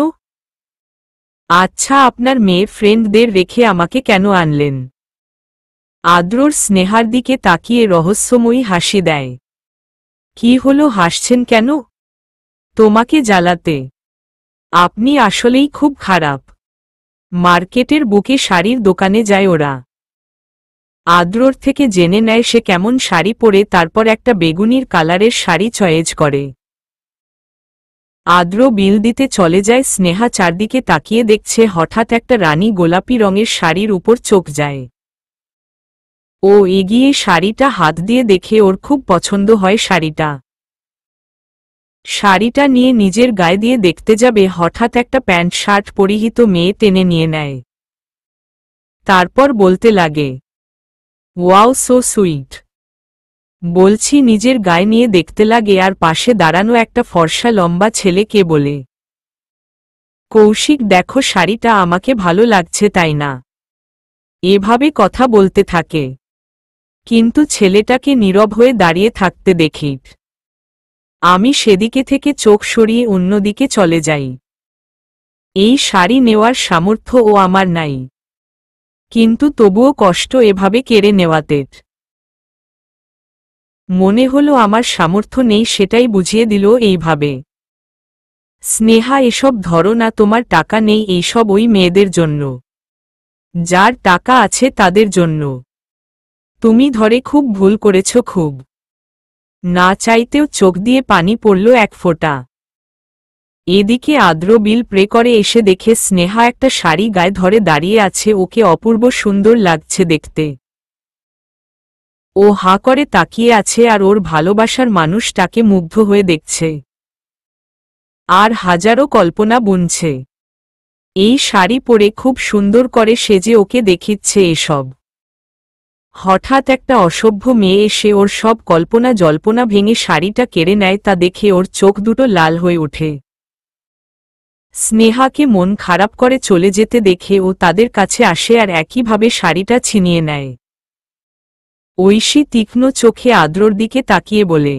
আচ্ছা, আপনার মেয়ে ফ্রেন্ডদের রেখে আমাকে কেন আনলেন? আদ্রর স্নেহার দিকে তাকিয়ে রহস্যময়ী হাসি দেয়। কি হলো, হাসছেন কেন? তোমাকে জ্বালাতে। আপনি আসলেই খুব খারাপ। মার্কেটের বুকে শাড়ির দোকানে যায় ওরা। আদ্রর থেকে জেনে নেয় সে কেমন শাড়ি পরে, তারপর একটা বেগুনির কালারের শাড়ি চয়েজ করে। আদ্র বিল দিতে চলে যায়। স্নেহা চারদিকে তাকিয়ে দেখছে, হঠাৎ একটা রানী গোলাপি রঙের শাড়ির উপর চোখ যায়। ও এগিয়ে শাড়িটা হাত দিয়ে দেখে ওর খুব পছন্দ হয় শাড়িটা। শাড়িটা নিয়ে নিজের গায়ে দিয়ে দেখতে যাবে, হঠাৎ একটা প্যান্ট শার্ট পরিহিত মেয়ে টেনে নিয়ে নেয়। তারপর বলতে লাগে, ওয়াও, সো সুইট। বলছি নিজের গায়ে নিয়ে দেখতে লাগে, আর পাশে দাঁড়ানো একটা ফর্সা লম্বা ছেলে কে বলে, কৌশিক, দেখো শাড়িটা আমাকে ভালো লাগছে তাই না? এভাবে কথা বলতে থাকে। কিন্তু ছেলেটাকে নীরব হয়ে দাঁড়িয়ে থাকতে দেখি আমি সেদিকে থেকে চোখ সরিয়ে অন্যদিকে চলে যাই। এই শাড়ি নেওয়ার সামর্থ্য ও আমার নাই, কিন্তু তবুও কষ্ট এভাবে কেড়ে নেওয়াতে। মনে হলো আমার সামর্থ্য নেই, সেটাই বুঝিয়ে দিল এইভাবে। স্নেহা, এসব ধরো না, তোমার টাকা নেই, এইসব ওই মেয়েদের জন্য। যার টাকা আছে তাদের জন্য। তুমি ধরে খুব ভুল করেছ, খুব। না চাইতেও চোখ দিয়ে পানি পড়ল এক ফোঁটা। এদিকে আদ্র বিল প্রে করে এসে দেখে স্নেহা একটা শাড়ি গায়ে ধরে দাঁড়িয়ে আছে। ওকে অপূর্ব সুন্দর লাগছে দেখতে। ও হাঁ করে তাকিয়ে আছে আর ওর ভালোবাসার মানুষটাকে মুগ্ধ হয়ে দেখছে। আর হাজারো কল্পনা বুনছে, এই শাড়ি পরে খুব সুন্দর করে সেজে ওকে দেখিচ্ছে এসব। হঠাৎ একটা অসভ্য মেয়ে এসে ওর সব কল্পনা জল্পনা ভেঙে শাড়িটা কেড়ে নেয়। তা দেখে ওর চোখ দুটো লাল হয়ে ওঠে। স্নেহাকে মন খারাপ করে চলে যেতে দেখে ও তাদের কাছে আসে আর একইভাবে শাড়িটা ছিনিয়ে নেয়। ঐশী তীক্ষ্ণ চোখে আদ্রর দিকে তাকিয়ে বলে,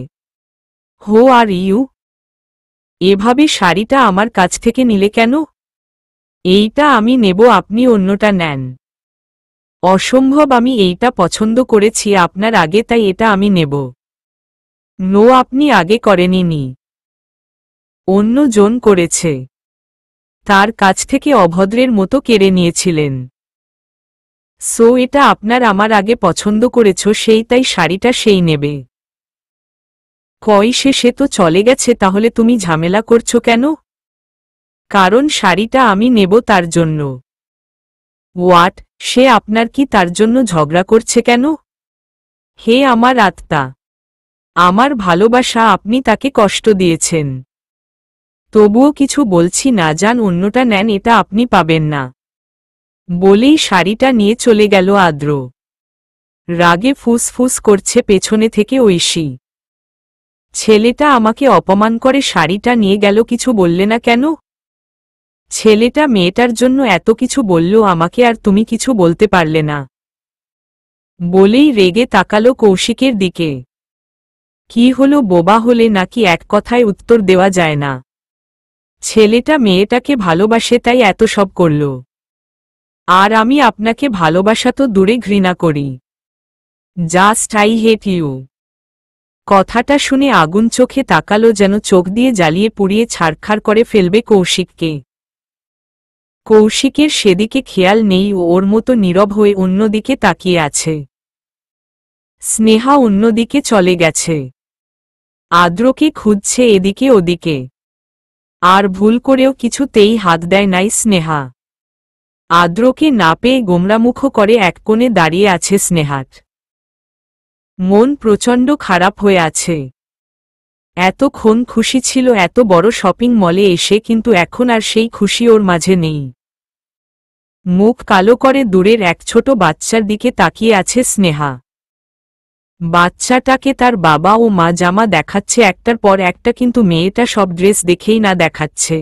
হো আর ইউ? এভাবে শাড়িটা আমার কাছ থেকে নিলে কেন? এইটা আমি নেব, আপনি অন্যটা নেন। অসম্ভব, আমি এইটা পছন্দ করেছি আপনার আগে, তাই এটা আমি নেব। নো, আপনি আগে করেননি, অন্য জন করেছে। তার কাছ থেকে অভদ্রের মতো কেড়ে নিয়েছিলেন। সো এটা আপনার আমার আগে পছন্দ করেছ সেই, তাই শাড়িটা সেই নেবে। কই, সে তো চলে গেছে, তাহলে তুমি ঝামেলা করছো কেন? কারণ শাড়িটা আমি নেব তার জন্য। হোয়াট? সে আপনার কি তার জন্য ঝগড়া করছে কেন? হে আমার আত্মা, আমার ভালোবাসা, আপনি তাকে কষ্ট দিয়েছেন। তবুও কিছু বলছি না, যান অন্যটা নেন, এটা আপনি পাবেন না। বলেই শাড়িটা নিয়ে চলে গেল আদ্র। রাগে ফুসফুস করছে পেছনে থেকে ঐশী। ছেলেটা আমাকে অপমান করে শাড়িটা নিয়ে গেল, কিছু বললে না কেন? ছেলেটা মেয়েটার জন্য এত কিছু বলল আমাকে, আর তুমি কিছু বলতে পারলে না? বলেই রেগে তাকালো কৌশিকের দিকে। কি হলো, বোবা হলে নাকি? এক কথায় উত্তর দেওয়া যায় না। ছেলেটা মেয়েটাকে ভালোবাসে তাই এত সব করল, আর আমি আপনাকে ভালোবাসা তো দূরে ঘৃণা করি। Just I hate you. কথাটা শুনে আগুন চোখে তাকালো, যেন চোখ দিয়ে জ্বালিয়ে পুড়িয়ে ছারখার করে ফেলবে কৌশিককে। কৌশিকের সেদিকে খেয়াল নেই, ও ওর মতো নীরব হয়ে অন্যদিকে তাকিয়ে আছে। স্নেহা অন্যদিকে চলে গেছে, আদ্রকে খুঁজছে এদিকে ওদিকে। আর ভুল করেও কিছুতেই হাত দেয় নাই স্নেহা। আদ্রকে না পেয়ে গোমরামুখ করে এক কোণে দাঁড়িয়ে আছে স্নেহার। মন প্রচণ্ড খারাপ হয়ে আছে। এতক্ষণ খুশি ছিল এত বড় শপিং মলে এসে, কিন্তু এখন আর সেই খুশি ওর মাঝে নেই। মুখ কালো করে দূরের এক ছোট বাচ্চার দিকে তাকিয়ে আছে স্নেহা। বাচ্চাটাকে তার বাবা ও মা জামা দেখাচ্ছে একটার পর একটা, কিন্তু মেয়েটা সব ড্রেস দেখেই না দেখাচ্ছে।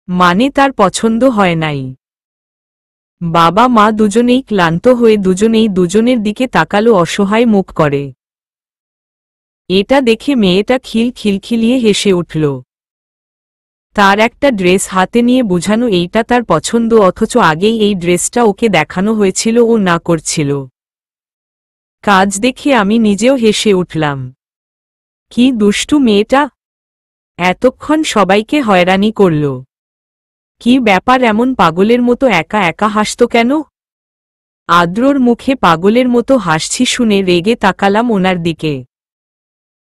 মানে তার পছন্দ হয় নাই। বাবা মা দুজনেই ক্লান্ত হয়ে দুজনেই দুজনের দিকে তাকালো অসহায় মুখ করে। এটা দেখে মেয়েটা খিলখিলিয়ে হেসে উঠল। তার একটা ড্রেস হাতে নিয়ে বোঝানো এইটা তার পছন্দ, অথচ আগেই এই ড্রেসটা ওকে দেখানো হয়েছিল, ও না করছিল। কাজ দেখে আমি নিজেও হেসে উঠলাম। কি দুষ্টু মেয়েটা, এতক্ষণ সবাইকে হয়রানি করল। কি ব্যাপার, এমন পাগলের মতো একা একা হাসত কেন? আদ্রর মুখে পাগলের মতো হাসছি শুনে রেগে তাকালাম ওনার দিকে।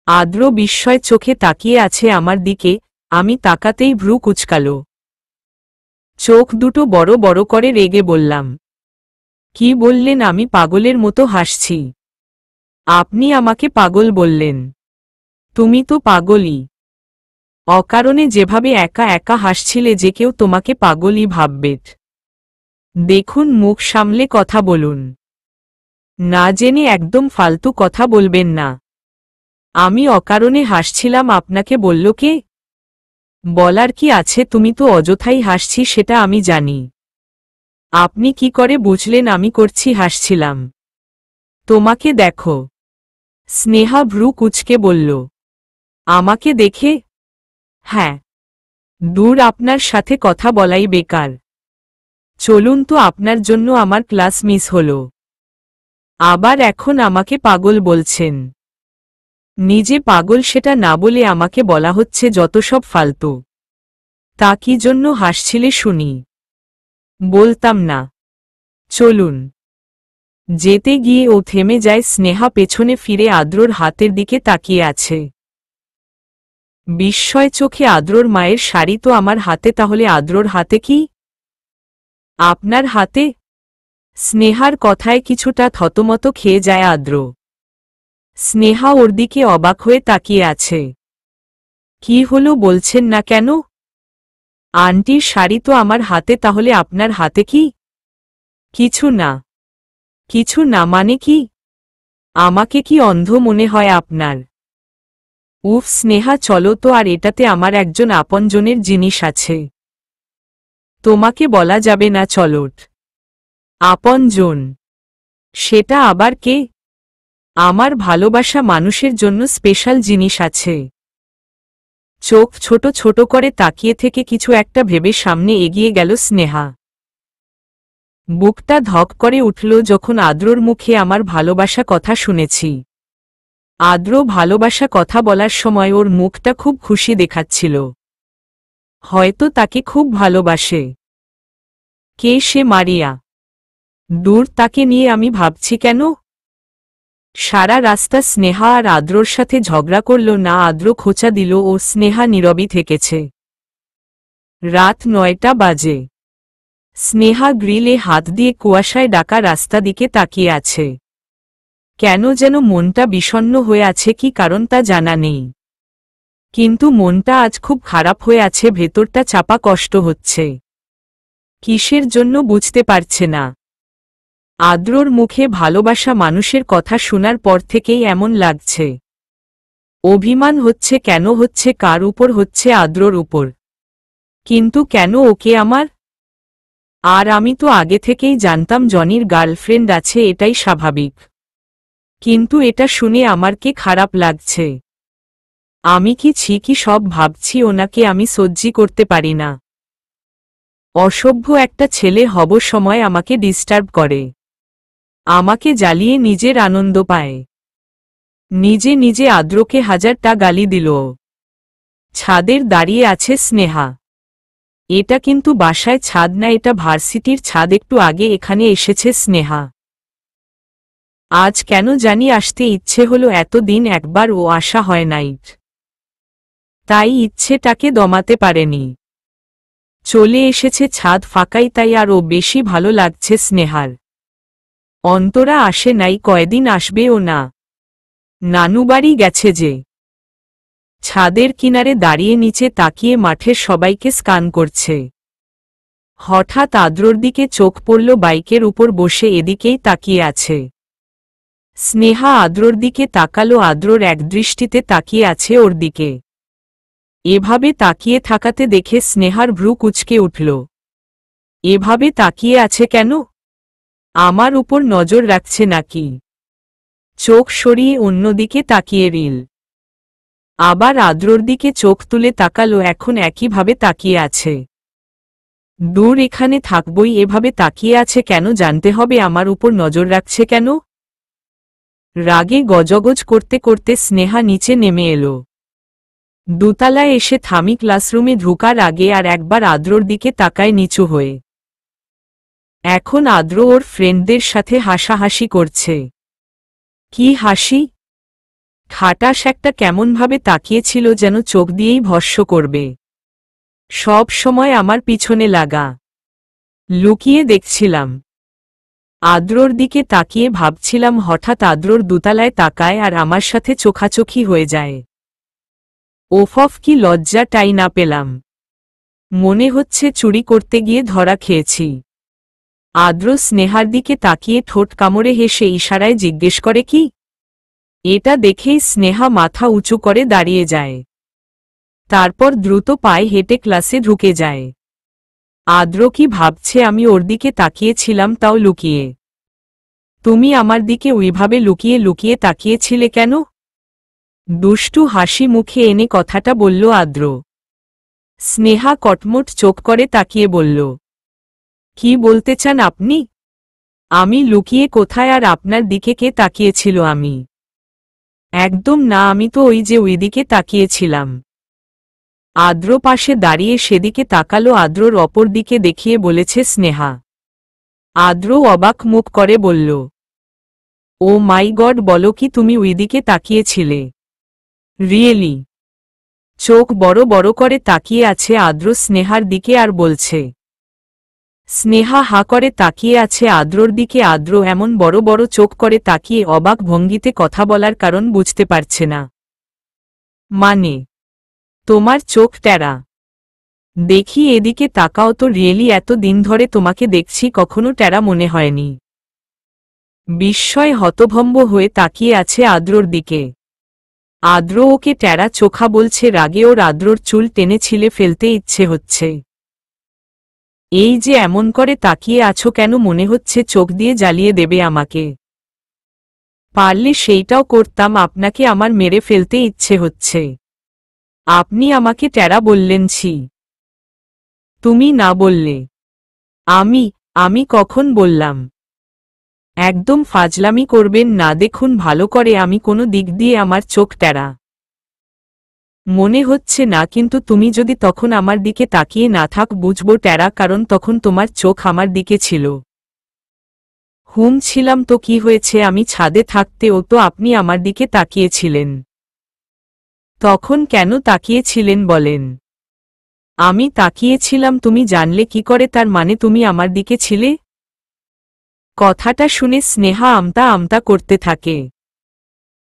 আদ্র বিস্ময় চোখে তাকিয়ে আছে আমার দিকে, আমি তাকাতেই ভ্রু কুঁচকাল। চোখ দুটো বড় বড় করে রেগে বললাম, কি বললেন আমি পাগলের মতো হাসছি? আপনি আমাকে পাগল বললেন? তুমি তো পাগলই। অকারণে যেভাবে একা একা হাসছিলে যে কেউ তোমাকে পাগলই ভাববে। দেখুন, মুখ সামলে কথা বলুন, না জেনে একদম ফালতু কথা বলবেন না। আমি অকারণে হাসছিলাম আপনাকে বলল কে? বলার কি আছে, তুমি তো অযথাই হাসছি সেটা আমি জানি। আপনি কি করে বুঝলেন আমি করছি হাসছিলাম? তোমাকে দেখো। স্নেহা ভ্রু কুঁচকে বলল। আমাকে দেখে? হ্যাঁ। দূর, আপনার সাথে কথা বলাই বেকার। চলুন তো, আপনার জন্য আমার ক্লাস মিস হলো। আবার এখন আমাকে পাগল বলছেন? নিজে পাগল সেটা না বলে আমাকে বলা হচ্ছে যত সব ফালতু। তা কি জন্য হাসছিলে শুনি? বলতাম না। চলুন। যেতে গিয়ে ও থেমে যায়। স্নেহা পেছনে ফিরে আদ্রর হাতের দিকে তাকিয়ে আছে। বিস্ময় চোখে আদ্রর মায়ের শাড়ি তো আমার হাতে, তাহলে আদ্রর হাতে কি? আপনার হাতে? স্নেহার কথায় কিছুটা থতমত খেয়ে যায় আদ্র। স্নেহা ওর দিকে অবাক হয়ে তাকিয়ে আছে। কি হলো বলছেন না কেন? আন্টির শাড়ি তো আমার হাতে, তাহলে আপনার হাতে কি? কিছু না। কিছু না মানে কি? আমাকে কি অন্ধ মনে হয় আপনার? উফ স্নেহা, চলো তো, আর এটাতে আমার একজন আপনজনের জিনিস আছে। তোমাকে বলা যাবে না, চলোট। আপনজন? সেটা আবার কে? আমার ভালোবাসা মানুষের জন্য স্পেশাল জিনিস আছে। চোখ ছোট ছোট করে তাকিয়ে থেকে কিছু একটা ভেবে সামনে এগিয়ে গেল স্নেহা। বুকটা ধক করে উঠল যখন আদ্রর মুখে আমার ভালোবাসা কথা শুনেছি। আদ্র ভালোবাসা কথা বলার সময় ওর মুখটা খুব খুশি দেখাচ্ছিল। হয়তো তাকে খুব ভালোবাসে। কে সে মারিয়া? দূর, তাকে নিয়ে আমি ভাবছি কেন? সারা রাস্তা স্নেহা আর আদ্রর সাথে ঝগড়া করল না, আদ্র খোঁচা দিল ও স্নেহা নীরবই থেকেছে। রাত 9টা বাজে। স্নেহা গ্রিলে হাত দিয়ে কুয়াশায় ডাকা রাস্তা দিকে তাকিয়ে আছে। কেন যেন মনটা বিষণ্ণ হয়ে আছে, কি কারণ তা জানা নেই। কিন্তু মনটা আজ খুব খারাপ হয়ে আছে, ভেতরটা চাপা কষ্ট হচ্ছে। কিসের জন্য বুঝতে পারছে না। আদ্রর মুখে ভালোবাসা মানুষের কথা শোনার পর থেকেই এমন লাগছে। অভিমান হচ্ছে, কেন হচ্ছে, কার উপর হচ্ছে? আদ্রর উপর। কিন্তু কেন ওকে আমার? আর আমি তো আগে থেকেই জানতাম জনির গার্লফ্রেন্ড আছে, এটাই স্বাভাবিক। কিন্তু এটা শুনে আমার কি খারাপ লাগছে। আমি কি কি সব ভাবছি, ওনাকে আমি সহ্য করতে পারি না। অসভ্য একটা ছেলে হব সময় আমাকে ডিস্টার্ব করে, আমাকে জ্বালিয়ে নিজের আনন্দ পায়। নিজে নিজে আদ্রকে হাজারটা গালি দিল। ছাদের দাঁড়িয়ে আছে স্নেহা। এটা কিন্তু বাসায় ছাদ না, এটা ভার্সিটির ছাদ। একটু আগে এখানে এসেছে স্নেহা। আজ কেন জানি আসতে ইচ্ছে হলো, এতদিন একবার ও আসা হয় নাই, তাই ইচ্ছেটাকে দমাতে পারেনি। চলে এসেছে ছাদ ফাঁকাই, তাই আরও বেশি ভালো লাগছে স্নেহার। অন্তরা আসে নাই, কয়দিন আসবেও না, নানুবাড়ি গেছে যে। ছাদের কিনারে দাঁড়িয়ে নিচে তাকিয়ে মাঠের সবাইকে স্কান করছে। হঠাৎ আদ্রর দিকে চোখ পড়ল, বাইকের উপর বসে এদিকেই তাকিয়ে আছে। স্নেহা আদ্রর দিকে তাকালো, আদ্রর একদৃষ্টিতে তাকিয়ে আছে ওর দিকে। এভাবে তাকিয়ে থাকাতে দেখে স্নেহার ভ্রু কুঁচকে উঠল। এভাবে তাকিয়ে আছে কেন? আমার উপর নজর রাখছে নাকি? চোখ সরিয়ে অন্যদিকে তাকিয়ে রিল। আবার আদ্রর দিকে চোখ তুলে তাকালো, এখন একইভাবে তাকিয়ে আছে। দূর, এখানে থাকবই, এভাবে তাকিয়ে আছে কেন? জানতে হবে আমার উপর নজর রাখছে কেন? রাগে গজগজ করতে করতে স্নেহা নিচে নেমে এলো। দোতলায় এসে থামি ক্লাসরুমে ঢোকার আগে আর একবার আদ্রর দিকে তাকায় নিচু হয়ে। এখন আদ্র ওর ফ্রেন্ডদের সাথে হাসাহাসি করছে। কি হাসি! খাটাস একটা কেমনভাবে তাকিয়েছিল যেন চোখ দিয়েই ভস্ম করবে। সব সময় আমার পিছনে লাগা। লুকিয়ে দেখছিলাম। আদ্রর দিকে তাকিয়ে ভাবছিলাম, হঠাৎ আদ্রর দোতলায় তাকায় আর আমার সাথে চোখাচোখি হয়ে যায়। ওফ, কি লজ্জাটাই না পেলাম। মনে হচ্ছে চুরি করতে গিয়ে ধরা খেয়েছি। আদ্র স্নেহার দিকে তাকিয়ে ঠোঁট কামড়ে হেসে ইশারায় জিজ্ঞেস করে, কি? এটা দেখেই স্নেহা মাথা উঁচু করে দাঁড়িয়ে যায়। তারপর দ্রুত পায়ে হেঁটে ক্লাসে ঢুকে যায়। আদ্র কি ভাবছে আমি ওর দিকে তাকিয়েছিলাম, তাও লুকিয়ে? তুমি আমার দিকে ওইভাবে লুকিয়ে লুকিয়ে তাকিয়েছিলে কেন? দুষ্টু হাসি মুখে এনে কথাটা বলল আদ্র। স্নেহা কটমট চোখ করে তাকিয়ে বলল, কি বলতে চান আপনি? আমি লুকিয়ে কোথায়, আর আপনার দিকে কে তাকিয়েছিল? আমি একদম না, আমি তো ওই যে ওইদিকে তাকিয়েছিলাম। আদ্র পাশে দাঁড়িয়ে সেদিকে তাকালো। আদ্রর অপর দিকে দেখিয়ে বলেছে স্নেহা। আদ্র অবাক মুখ করে বলল, ও মাই গড, বলো কি তুমি ওইদিকে তাকিয়েছিলে? রিয়েলি? চোখ বড় বড় করে তাকিয়ে আছে আদ্র স্নেহার দিকে আর বলছে। স্নেহা হা করে তাকিয়ে আছে আদ্রর দিকে। আদ্র এমন বড় বড় চোখ করে তাকিয়ে অবাক ভঙ্গিতে কথা বলার কারণ বুঝতে পারছে না। মানে, তোমার চোখ টেরা? দেখি এদিকে তাকাও তো। রিয়েলি? এত দিন ধরে তোমাকে দেখছি, কখনো টেরা মনে হয়নি। বিস্ময় হতভম্ব হয়ে তাকিয়ে আছে আদ্রর দিকে। আদ্র ওকে টেরা চোখা বলছে। রাগে ওর আদ্রর চুল টেনে ছিলে ফেলতে ইচ্ছে হচ্ছে। এই যে এমন করে তাকিয়ে আছো কেন? মনে হচ্ছে চোখ দিয়ে জ্বালিয়ে দেবে আমাকে। পারলে সেইটাও করতাম, আপনাকে আমার মেরে ফেলতে ইচ্ছে হচ্ছে। আপনি আমাকে টেরা বললেন? ছি! তুমি না বললে। আমি কখন বললাম? একদম ফাজলামি করবেন না। দেখুন ভালো করে, আমি কোনো দিক দিয়ে আমার চোখ টেরা মনে হচ্ছে না, কিন্তু তুমি যদি তখন আমার দিকে তাকিয়ে না থাক বুঝবো টেরা, কারণ তখন তোমার চোখ আমার দিকে ছিল। ছিলাম তো কি হয়েছে? আমি ছাদে থাকতে ও তো আপনি আমার দিকে তাকিয়েছিলেন। তখন কেন তাকিয়েছিলেন বলেন? আমি তাকিয়েছিলাম, তুমি জানলে কি করে? তার মানে তুমি আমার দিকে ছিলে? কথাটা শুনে স্নেহা আমতা আমতা করতে থাকে।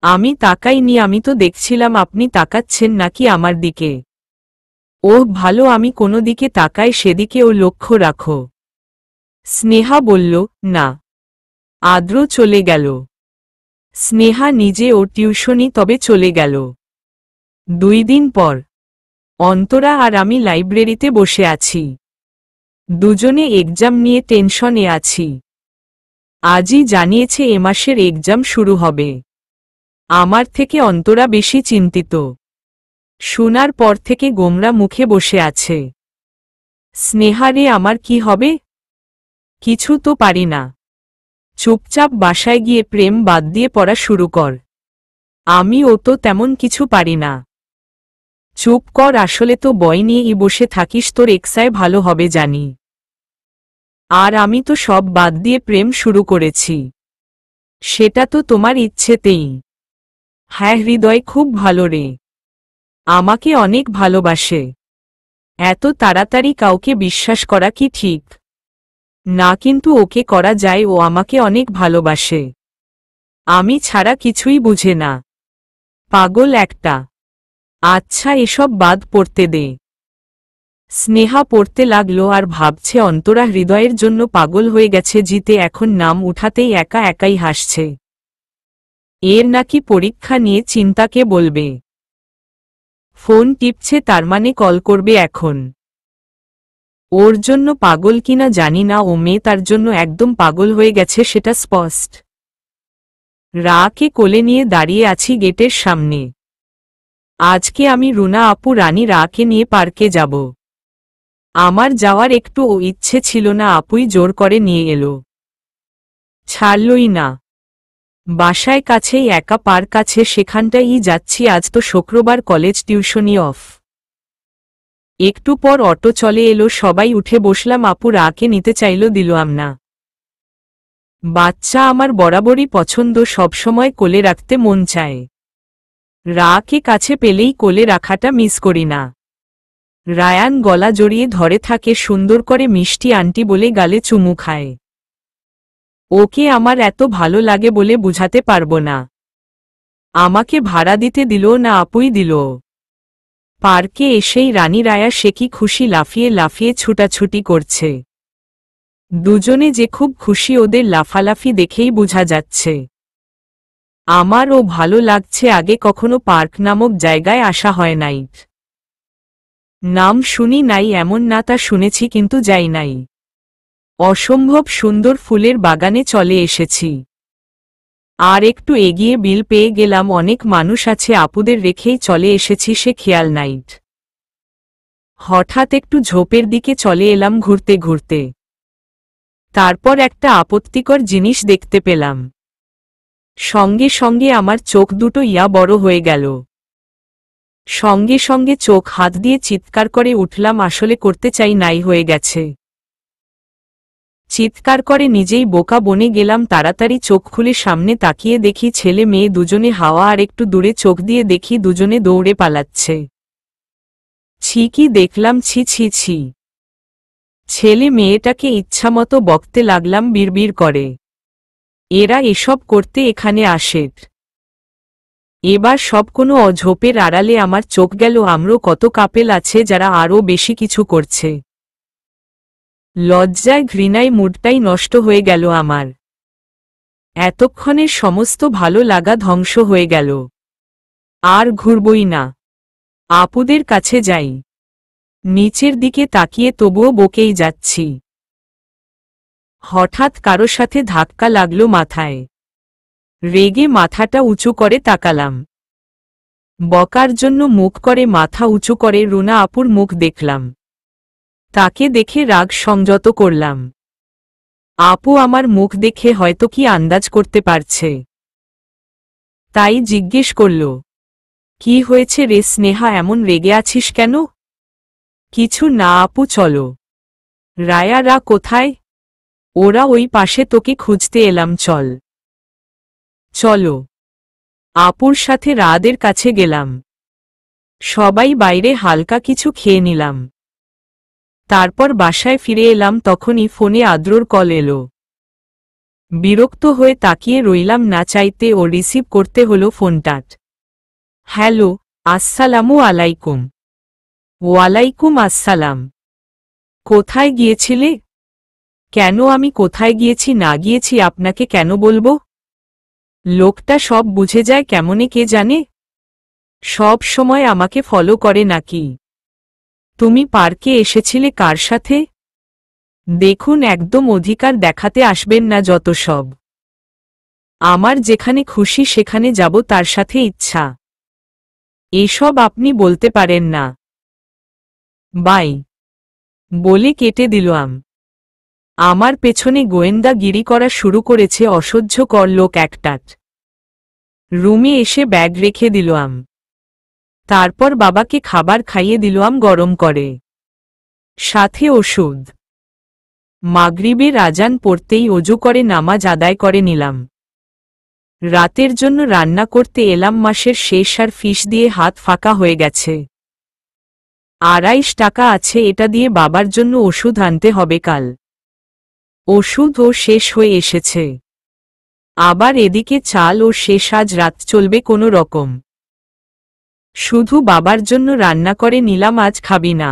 আমি তাকাইনি, আমি তো দেখছিলাম আপনি তাকাচ্ছেন নাকি আমার দিকে। ওহ ভালো, আমি কোনো দিকে তাকাই সেদিকে ও লক্ষ্য রাখো। স্নেহা বলল, না। আদ্র চলে গেল। স্নেহা নিজে ও টিউশনি তবে চলে গেল। 2 দিন পর অন্তরা আর আমি লাইব্রেরিতে বসে আছি। দুজনে এক্সাম নিয়ে টেনশনে আছি। আজই জানিয়েছে এ মাসের এক্সাম শুরু হবে। আমার থেকে অন্তরা বেশি চিন্তিত। শোনার পর থেকে গোমরা মুখে বসে আছে। স্নেহারে আমার কি হবে? কিছু তো পারি না। চুপচাপ বাসায় গিয়ে প্রেম বাদ দিয়ে পড়া শুরু কর। আমিও তো তেমন কিছু পারি না। চুপ কর, আসলে তো বই নিয়েই বসে থাকিস, তোর এক্সায় ভালো হবে জানি। আর আমি তো সব বাদ দিয়ে প্রেম শুরু করেছি। সেটা তো তোমার ইচ্ছেতেই। হ্যাঁ, হৃদয় খুব ভালো রে। আমাকে অনেক ভালোবাসে। এত তাড়াতাড়ি কাউকে বিশ্বাস করা কি ঠিক? না, কিন্তু ওকে করা যায়, ও আমাকে অনেক ভালোবাসে। আমি ছাড়া কিছুই বুঝে না। পাগল একটা। আচ্ছা এসব বাদ পড়তে দে। স্নেহা পড়তে লাগলো আর ভাবছে অন্তরা হৃদয়ের জন্য পাগল হয়ে গেছে। জিতে এখন নাম উঠাতেই একা একাই হাসছে। এর নাকি পরীক্ষা নিয়ে চিন্তাকে বলবে। ফোন টিপছে, তার মানে কল করবে এখন। ওর জন্য পাগল কিনা জানি না, ও মেয়ে তার জন্য একদম পাগল হয়ে গেছে সেটা স্পষ্ট। রাকে কোলে নিয়ে দাঁড়িয়ে আছি গেটের সামনে। আজকে আমি রুনা আপু রানী রাকে নিয়ে পার্কে যাব। আমার যাওয়ার একটুও ইচ্ছে ছিল না, আপুই জোর করে নিয়ে এলো। ছাড়লই না। বাসায় কাছেই একা পার্ক আছে, সেখানটাই যাচ্ছি। আজ তো শুক্রবার, কলেজ টিউশনি অফ। একটু পর অটো চলে এলো, সবাই উঠে বসলাম। আপু রাকে নিতে চাইল, দিলাম না। বাচ্চা আমার বরাবরই পছন্দ, সবসময় কোলে রাখতে মন চায়। রাকে কাছে পেলেই কোলে রাখাটা মিস করি না। রায়ান গলা জড়িয়ে ধরে থাকে, সুন্দর করে মিষ্টি আন্টি বলে গালে চুমু খায়। ওকে আমার এত ভালো লাগে বলে বুঝাতে পারবো না। আমাকে ভাড়া দিতে দিল না, আপুই দিল। পার্কে এসেই রানী রায়া সে কি খুশি, লাফিয়ে লাফিয়ে ছুটাছুটি করছে। দুজনে যে খুব খুশি, ওদের লাফালাফি দেখেই বোঝা যাচ্ছে। আমারও ভালো লাগছে, আগে কখনো পার্ক নামক জায়গায় আসা হয় নাই। নাম শুনি নাই এমন না, তা শুনেছি কিন্তু যাই নাই। অসম্ভব সুন্দর ফুলের বাগানে চলে এসেছি। আর একটু এগিয়ে বিল পেয়ে গেলাম, অনেক মানুষ আছে, আপুদের রেখেই চলে এসেছি, সে খেয়াল নাই। হঠাৎ একটু ঝোপের দিকে চলে এলাম ঘুরতে ঘুরতে। তারপর একটা আপত্তিকর জিনিস দেখতে পেলাম। সঙ্গে সঙ্গে আমার চোখ দুটো বড় হয়ে গেল। সঙ্গে সঙ্গে চোখ হাত দিয়ে চিৎকার করে উঠলাম, আসলে করতে চাই নাই, হয়ে গেছে। চিৎকার করে নিজেই বোকা বনে গেলাম। তাড়াতাড়ি চোখ খুলে সামনে তাকিয়ে দেখি ছেলে মেয়ে দুজনে হাওয়া, আর একটু দূরে চোখ দিয়ে দেখি দুজনে দৌড়ে পালাচ্ছে। ছি কি দেখলাম, ছি ছি ছি। ছেলে মেয়েটাকে ইচ্ছামতো বকতে লাগলাম বিড়বিড় করে। এরা এসব করতে এখানে আসে? এবার সব কোনো অঝোপের আড়ালে আমার চোখ গেল, আমরও কত কাপেল আছে যারা আরও বেশি কিছু করছে। লজ্জায় ঘৃণায় মুডটাই নষ্ট হয়ে গেল আমার। এতক্ষণের সমস্ত ভালো লাগা ধ্বংস হয়ে গেল। আর ঘুরবই না। আপুদের কাছে যাই। নিচের দিকে তাকিয়ে তবুও বকেই যাচ্ছি। হঠাৎ কারো সাথে ধাক্কা লাগলো মাথায়। রেগে মাথাটা উঁচু করে তাকালাম। বকার জন্য মুখ করে মাথা উঁচু করে রুনা আপুর মুখ দেখলাম। তাকে দেখে রাগ সংযত করলাম। আপু আমার মুখ দেখে হয়তো কি আন্দাজ করতে পারছে, তাই জিজ্ঞেস করল, কি হয়েছে রে স্নেহা, এমন রেগে আছিস কেন? কিছু না আপু, চলো। রায়ারা কোথায়? ওরা ওই পাশে, তোকে খুঁজতে এলাম, চল। চলো। আপুর সাথে রাদের কাছে গেলাম। সবাই বাইরে হালকা কিছু খেয়ে নিলাম। তারপর বাসায় ফিরে এলাম, তখনই ফোনে আদ্রর কল এলো। বিরক্ত হয়ে তাকিয়ে রইলাম, না চাইতে ও রিসিভ করতে হলো ফোনটাট। হ্যালো, আসসালামু আলাইকুম। ওয়ালাইকুম আসসালাম। কোথায় গিয়েছিলে? কেন আমি কোথায় গিয়েছি না গিয়েছি আপনাকে কেন বলবো? লোকটা সব বুঝে যায় কেমনে কে জানে। সব সময় আমাকে ফলো করে নাকি? তুমি পার্কে এসেছিলে কার সাথে? দেখুন, একদম অধিকার দেখাতে আসবেন না যত সব। আমার যেখানে খুশি সেখানে যাব, তার সাথে ইচ্ছা। এসব আপনি বলতে পারেন না। বাই বলে কেটে দিলাম। আমার পেছনে গোয়েন্দাগিরি করা শুরু করেছে অসহ্যকর লোক একটাট। রুমে এসে ব্যাগ রেখে দিলাম। তারপর বাবাকে খাবার খাইয়ে দিলাম গরম করে, সাথে ওষুধ। মাগরিবের আজান পড়তেই অজু করে নামাজ আদায় করে নিলাম। রাতের জন্য রান্না করতে এলাম। মাসের শেষ আর ফিস দিয়ে হাত ফাঁকা হয়ে গেছে। ২৮ টাকা আছে, এটা দিয়ে বাবার জন্য ওষুধ আনতে হবে কাল। ওষুধও শেষ হয়ে এসেছে। আবার এদিকে চাল ও শেষ, আজ রাত চলবে কোনো রকম। শুধু বাবার জন্য রান্না করে নিলাম, আজ খাবি না।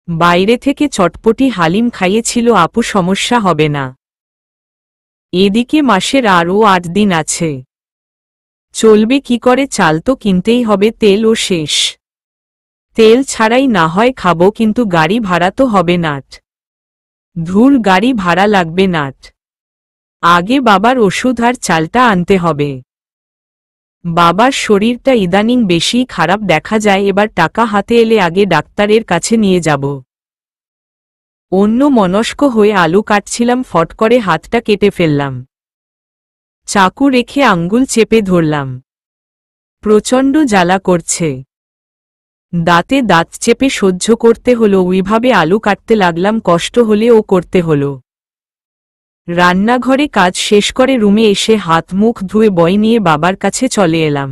বাইরে থেকে চটপটি হালিম খাইয়েছিল আপু, সমস্যা হবে না। এদিকে মাসের আরও ৮ দিন আছে। চলবে কি করে, চাল তো কিনতেই হবে, তেলও শেষ। তেল ছাড়াই না হয় খাবো, কিন্তু গাড়ি ভাড়া তো হবে নাট। ধুর, গাড়ি ভাড়া লাগবে নাট। আগে বাবার ওষুধ আর চালটা আনতে হবে। বাবার শরীরটা ইদানিং বেশি খারাপ দেখা যায়, এবার টাকা হাতে এলে আগে ডাক্তারের কাছে নিয়ে যাব। অন্য মনস্ক হয়ে আলু কাটছিলাম, ফট করে হাতটা কেটে ফেললাম। চাকু রেখে আঙ্গুল চেপে ধরলাম। প্রচণ্ড জ্বালা করছে। দাঁতে দাঁত চেপে সহ্য করতে হলো। ওইভাবে আলু কাটতে লাগলাম, কষ্ট হলেও করতে হলো। রান্নাঘরে কাজ শেষ করে রুমে এসে হাত মুখ ধুয়ে বই নিয়ে বাবার কাছে চলে এলাম।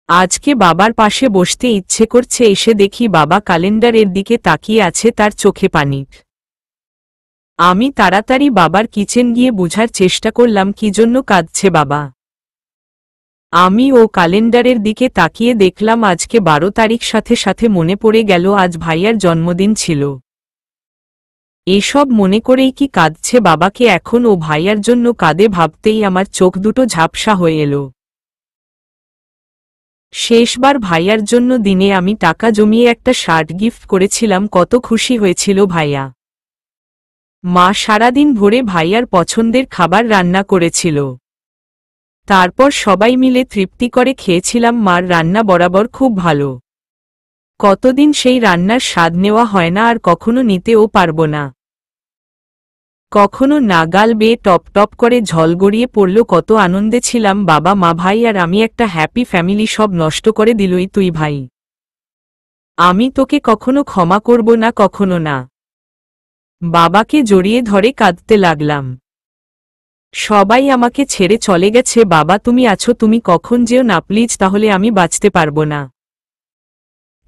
আজকে বাবার পাশে বসতে ইচ্ছে করছে। এসে দেখি বাবা ক্যালেন্ডারের দিকে তাকিয়ে আছে, তার চোখে পানি। আমি তাড়াতাড়ি বাবার কিচেন গিয়ে বোঝার চেষ্টা করলাম কি জন্য কাঁদছে বাবা। আমি ও ক্যালেন্ডারের দিকে তাকিয়ে দেখলাম আজকে 12 তারিখ। সাথে সাথে মনে পড়ে গেল আজ ভাইয়ার জন্মদিন ছিল। এসব মনে করেই কি কাঁদছে বাবাকে এখন ও ভাইয়ার জন্য কাঁদে ভাবতেই আমার চোখ দুটো ঝাপসা হয়ে এলো। শেষবার ভাইয়ার জন্য দিনে আমি টাকা জমিয়ে একটা শার্ট গিফট করেছিলাম, কত খুশি হয়েছিল ভাইয়া। মা সারাদিন ভরে ভাইয়ার পছন্দের খাবার রান্না করেছিল। তারপর সবাই মিলে তৃপ্তি করে খেয়েছিলাম। মার রান্না বরাবর খুব ভালো। কতদিন সেই রান্নার স্বাদ নেওয়া হয় না, আর কখনো নিতেও পারব না। কখনো নাগাল বেয়ে টপ টপ করে ঝল গড়িয়ে পড়ল। কত আনন্দে ছিলাম বাবা মা ভাই আর আমি, একটা হ্যাপি ফ্যামিলি। সব নষ্ট করে দিলই তুই ভাই। আমি তোকে কখনো ক্ষমা করব না, কখনো না। বাবাকে জড়িয়ে ধরে কাঁদতে লাগলাম। সবাই আমাকে ছেড়ে চলে গেছে। বাবা তুমি আছো, তুমি কখন যেও না প্লিজ, তাহলে আমি বাঁচতে পারব না।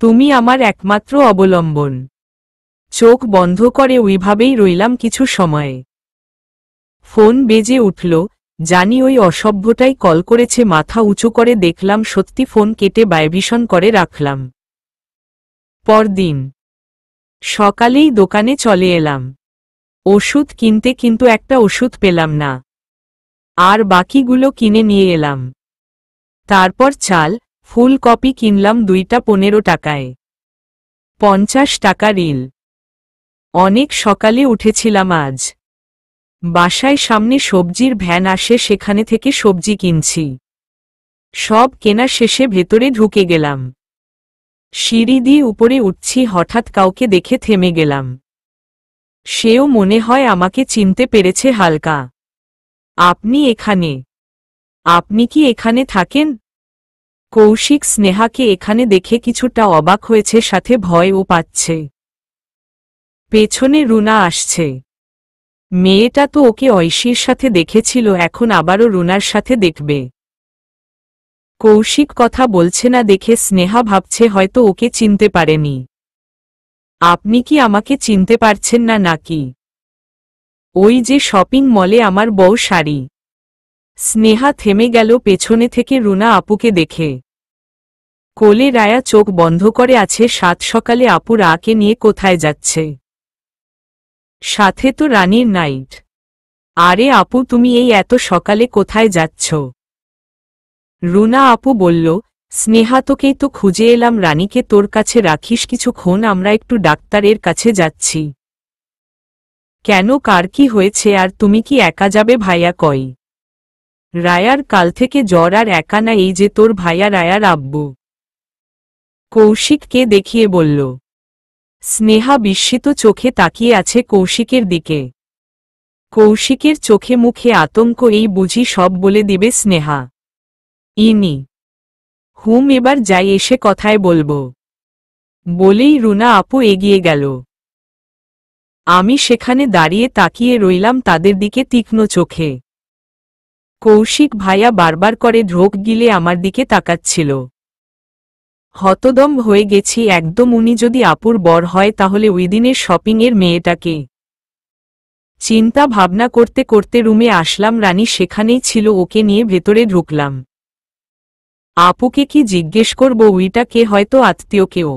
তুমি আমার একমাত্র অবলম্বন। চোখ বন্ধ করে ওইভাবেই রইলাম কিছু সময়। ফোন বেজে উঠল। জানি ওই অসভ্যটাই কল করেছে। মাথা উঁচু করে দেখলাম সত্যি, ফোন কেটে ভাইব্রেশন করে রাখলাম। পরদিন সকালেই দোকানে চলে এলাম ওষুধ কিনতে, কিন্তু একটা ওষুধ পেলাম না। আর বাকিগুলো কিনে নিয়ে এলাম। তারপর চাল ফুলকপি কিনলাম 2টা 15 টাকায়। 50 টাকা রিল। অনেক সকালে উঠেছিলাম আজ। বাসায় সামনে সবজির ভ্যান আসে, সেখানে থেকে সবজি কিনছি। সব কেনা শেষে ভেতরে ঢুকে গেলাম। সিঁড়ি দিয়ে উপরে উঠছি, হঠাৎ কাউকে দেখে থেমে গেলাম। সেও মনে হয় আমাকে চিনতে পেরেছে হালকা। আপনি এখানে? আপনি কি এখানে থাকেন? কৌশিক স্নেহাকে এখানে দেখে কিছুটা অবাক হয়েছে, সাথে ভয়ও পাচ্ছে। পেছনে রুনা আসছে। মেয়েটা তো ওকে ঐশীর সাথে দেখেছিল, এখন আবারও রুনার সাথে দেখবে। কৌশিক কথা বলছে না দেখে স্নেহা ভাবছে হয়তো ওকে চিনতে পারেনি। আপনি কি আমাকে চিনতে পারছেন না নাকি? ওই যে শপিং মলে আমার বউ শাড়ি। স্নেহা থেমে গেল পেছনে থেকে রুনা আপুকে দেখে। কোলে রায়া চোখ বন্ধ করে আছে। সাত সকালে আপু রাকে নিয়ে কোথায় যাচ্ছে? সাথে তো রানীর নাইট। আরে আপু তুমি এই এত সকালে কোথায় যাচ্ছ? রুনা আপু বলল, স্নেহা তোকেই তো খুঁজে এলাম। রানীকে তোর কাছে রাখিস কিছুক্ষণ, আমরা একটু ডাক্তারের কাছে যাচ্ছি। কেন, কার কি হয়েছে? আর তুমি কি একা যাবে? ভাইয়া কই? রায়ার কাল থেকে জ্বর, আর একা না, এই যে তোর ভাইয়া রায়ার আব্বু। কৌশিককে দেখিয়ে বলল। স্নেহা বিস্মিত চোখে তাকিয়ে আছে কৌশিকের দিকে। কৌশিকের চোখে মুখে আতঙ্ক। এই বুঝি সব বলে দিবে স্নেহা? ইনি হুম, এবার যাই, এসে কথায় বলবো। বলেই রুনা আপু এগিয়ে গেল। আমি সেখানে দাঁড়িয়ে তাকিয়ে রইলাম তাদের দিকে তীক্ষ্ণ চোখে। কৌশিক ভাইয়া বারবার করে ঢোক গিলে আমার দিকে তাকাচ্ছিল। হতদম হয়ে গেছি একদম। উনি যদি আপুর বর হয় তাহলে ওই দিনের শপিংয়ের মেয়েটাকে। চিন্তা ভাবনা করতে করতে রুমে আসলাম। রানী সেখানেই ছিল, ওকে নিয়ে ভেতরে ঢুকলাম। আপুকে কি জিজ্ঞেস করব ওইটা কে? হয়তো আত্মীয় কেউ,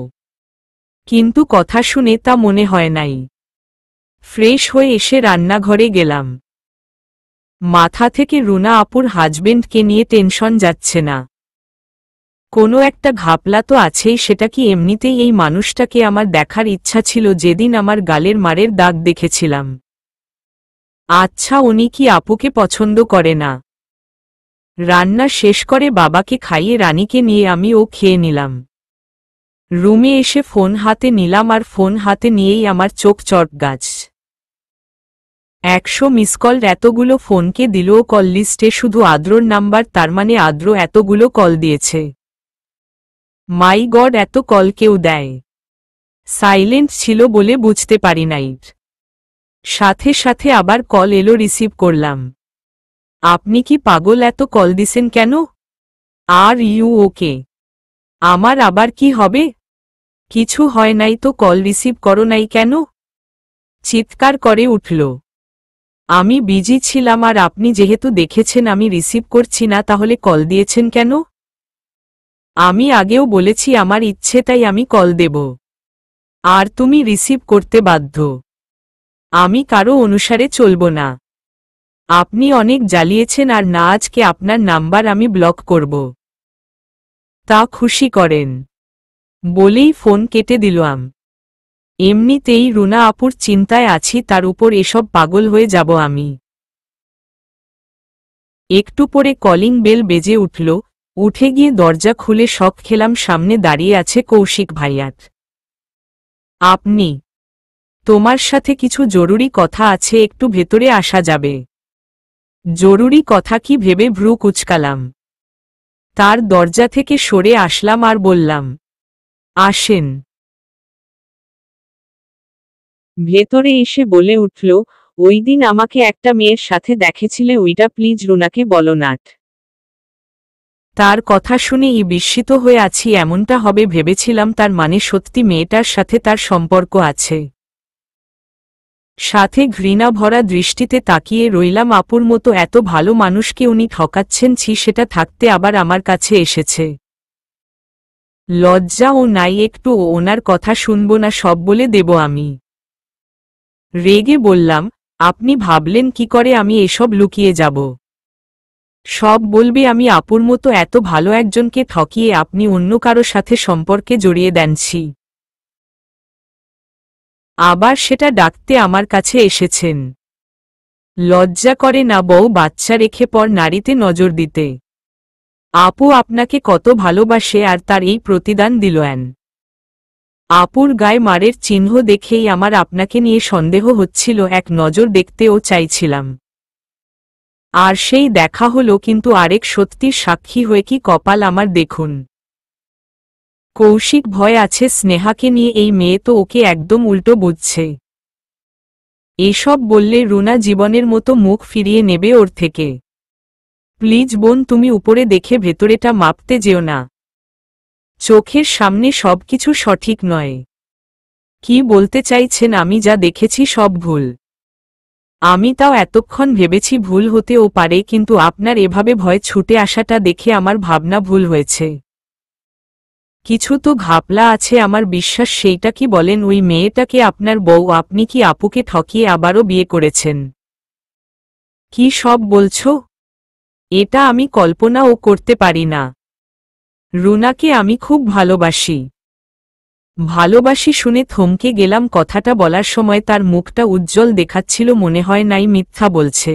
কিন্তু কথা শুনে তা মনে হয় নাই। ফ্রেশ হয়ে এসে রান্নাঘরে গেলাম। মাথা থেকে রুনা আপুর হাজবেন্ডকে নিয়ে টেনশন যাচ্ছে না। কোনো একটা ঘাপলা তো আছেই। সেটা কি এমনিতেই এই মানুষটাকে আমার দেখার ইচ্ছা ছিল যেদিন আমার গালের মারের দাগ দেখেছিলাম। আচ্ছা, উনি কি আপুকে পছন্দ করে না? রান্না শেষ করে বাবাকে খাইয়ে রানীকে নিয়ে আমিও খেয়ে নিলাম। রুমে এসে ফোন হাতে নিলাম আর ফোন হাতে নিয়েই আমার চোখ চটগাছ। 100 মিসকল এতগুলো ফোনকে দিলও কল লিস্টে শুধু আদ্রর নাম্বার, তার মানে আদ্র এতগুলো কল দিয়েছে। মাই গড, এত কল কেউ দেয়? সাইলেন্ট ছিল বলে বুঝতে পারি নাই। সাথে সাথে আবার কল এলো, রিসিভ করলাম। আপনি কি পাগল, এত কল দিছেন কেন? Are you okay? আমার আবার কি হবে? কিছু হয় নাই তো, কল রিসিভ করো নাই কেন? চিৎকার করে উঠল। আমি বিজি ছিলাম আর আপনি যেহেতু দেখেছেন আমি রিসিভ করছি না, তাহলে কল দিয়েছেন কেন? আমি আগেও বলেছি আমার ইচ্ছে তাই আমি কল দেব, আর তুমি রিসিভ করতে বাধ্য। আমি কারো অনুসারে চলব না। আপনি অনেক জ্বালিয়েছেন আর না আজকে আপনার নাম্বার আমি ব্লক করব। তা খুশি করেন, বলেই ফোন কেটে দিলাম। এমনিতেই রুনা আপুর চিন্তায় আছি, তার উপর এসব পাগল হয়ে যাব আমি। একটু পরে কলিং বেল বেজে উঠল। উঠে গিয়ে দরজা খুলে শক খেলাম, সামনে দাঁড়িয়ে আছে কৌশিক ভাইয়াত। আপনি? তোমার সাথে কিছু জরুরি কথা আছে, একটু ভেতরে আসা যাবে? জরুরি কথা কি ভেবে ভ্রু কুচকালাম। তার দরজা থেকে সরে আসলাম আর বললাম, আসেন। ভেতরে এসে বলে উঠল, ওই দিন আমাকে একটা মেয়ের সাথে দেখেছিলে, ওইটা প্লিজ রুনাকে বলো না। তার কথা শুনে বিস্মিত হয়ে আছি, এমনটা হবে ভেবেছিলাম, তার মানে সত্যি মেয়েটার সাথে তার সম্পর্ক আছে। সাথে ঘৃণা ভরা দৃষ্টিতে তাকিয়ে রইলাম। আপুর মতো এত ভালো মানুষকে উনি ঠকাচ্ছেন, ছি, সেটা থাকতে আবার আমার কাছে এসেছে। লজ্জা ও নাই একটু, ওনার কথা শুনব না, সব বলে দেব আমি। রেগে বললাম, আপনি ভাবলেন কি করে আমি এসব লুকিয়ে যাব? সব বলবে আমি আপুর মতো এত ভালো একজনকে ঠকিয়ে আপনি অন্য কারো সাথে সম্পর্কে জড়িয়ে দেনছি। আবার সেটা ডাকতে আমার কাছে এসেছেন। লজ্জা করে না বউ বাচ্চা রেখে পর নারীতে নজর দিতে? আপু আপনাকে কত ভালোবাসে আর তার এই প্রতিদান দিলেন। আপুর গায়ে মারের চিহ্ন দেখেই আমার আপনাকে নিয়ে সন্দেহ হচ্ছিল, এক নজর দেখতেও চাইছিলাম। আর সেই দেখা হলো, কিন্তু আরেক সত্যির সাক্ষী হয়ে কি কপাল আমার দেখুন। কৌশিক ভয় আছে স্নেহাকে নিয়ে, এই মেয়ে তো ওকে একদম উল্টো বুঝছে। এসব বললে রুনা জীবনের মতো মুখ ফিরিয়ে নেবে ওর থেকে। প্লিজ বোন, তুমি উপরে দেখে ভেতরেটা মাপতে যেও না। চোখের সামনে সবকিছু সঠিক নয়। কি বলতে চাইছেন? আমি যা দেখেছি সব ভুল। আমি তাও এতক্ষণ ভেবেছি ভুল হতেও পারে, কিন্তু আপনার এভাবে ভয় ছুটে আসাটা দেখে আমার ভাবনা ভুল হয়েছে। কিছু তো ঘাপলা আছে আমার বিশ্বাস। সেইটা কি বলেন? ওই মেয়েটাকে আপনার বউ? আপনি কি আপুকে ঠকিয়ে আবারও বিয়ে করেছেন? কি সব বলছো? এটা আমি কল্পনাও করতে পারি না। রুনাকে আমি খুব ভালোবাসি। ভালোবাসি শুনে থমকে গেলাম। কথাটা বলার সময় তার মুখটা উজ্জ্বল দেখাচ্ছিল, মনে হয় নাই মিথ্যা বলছে।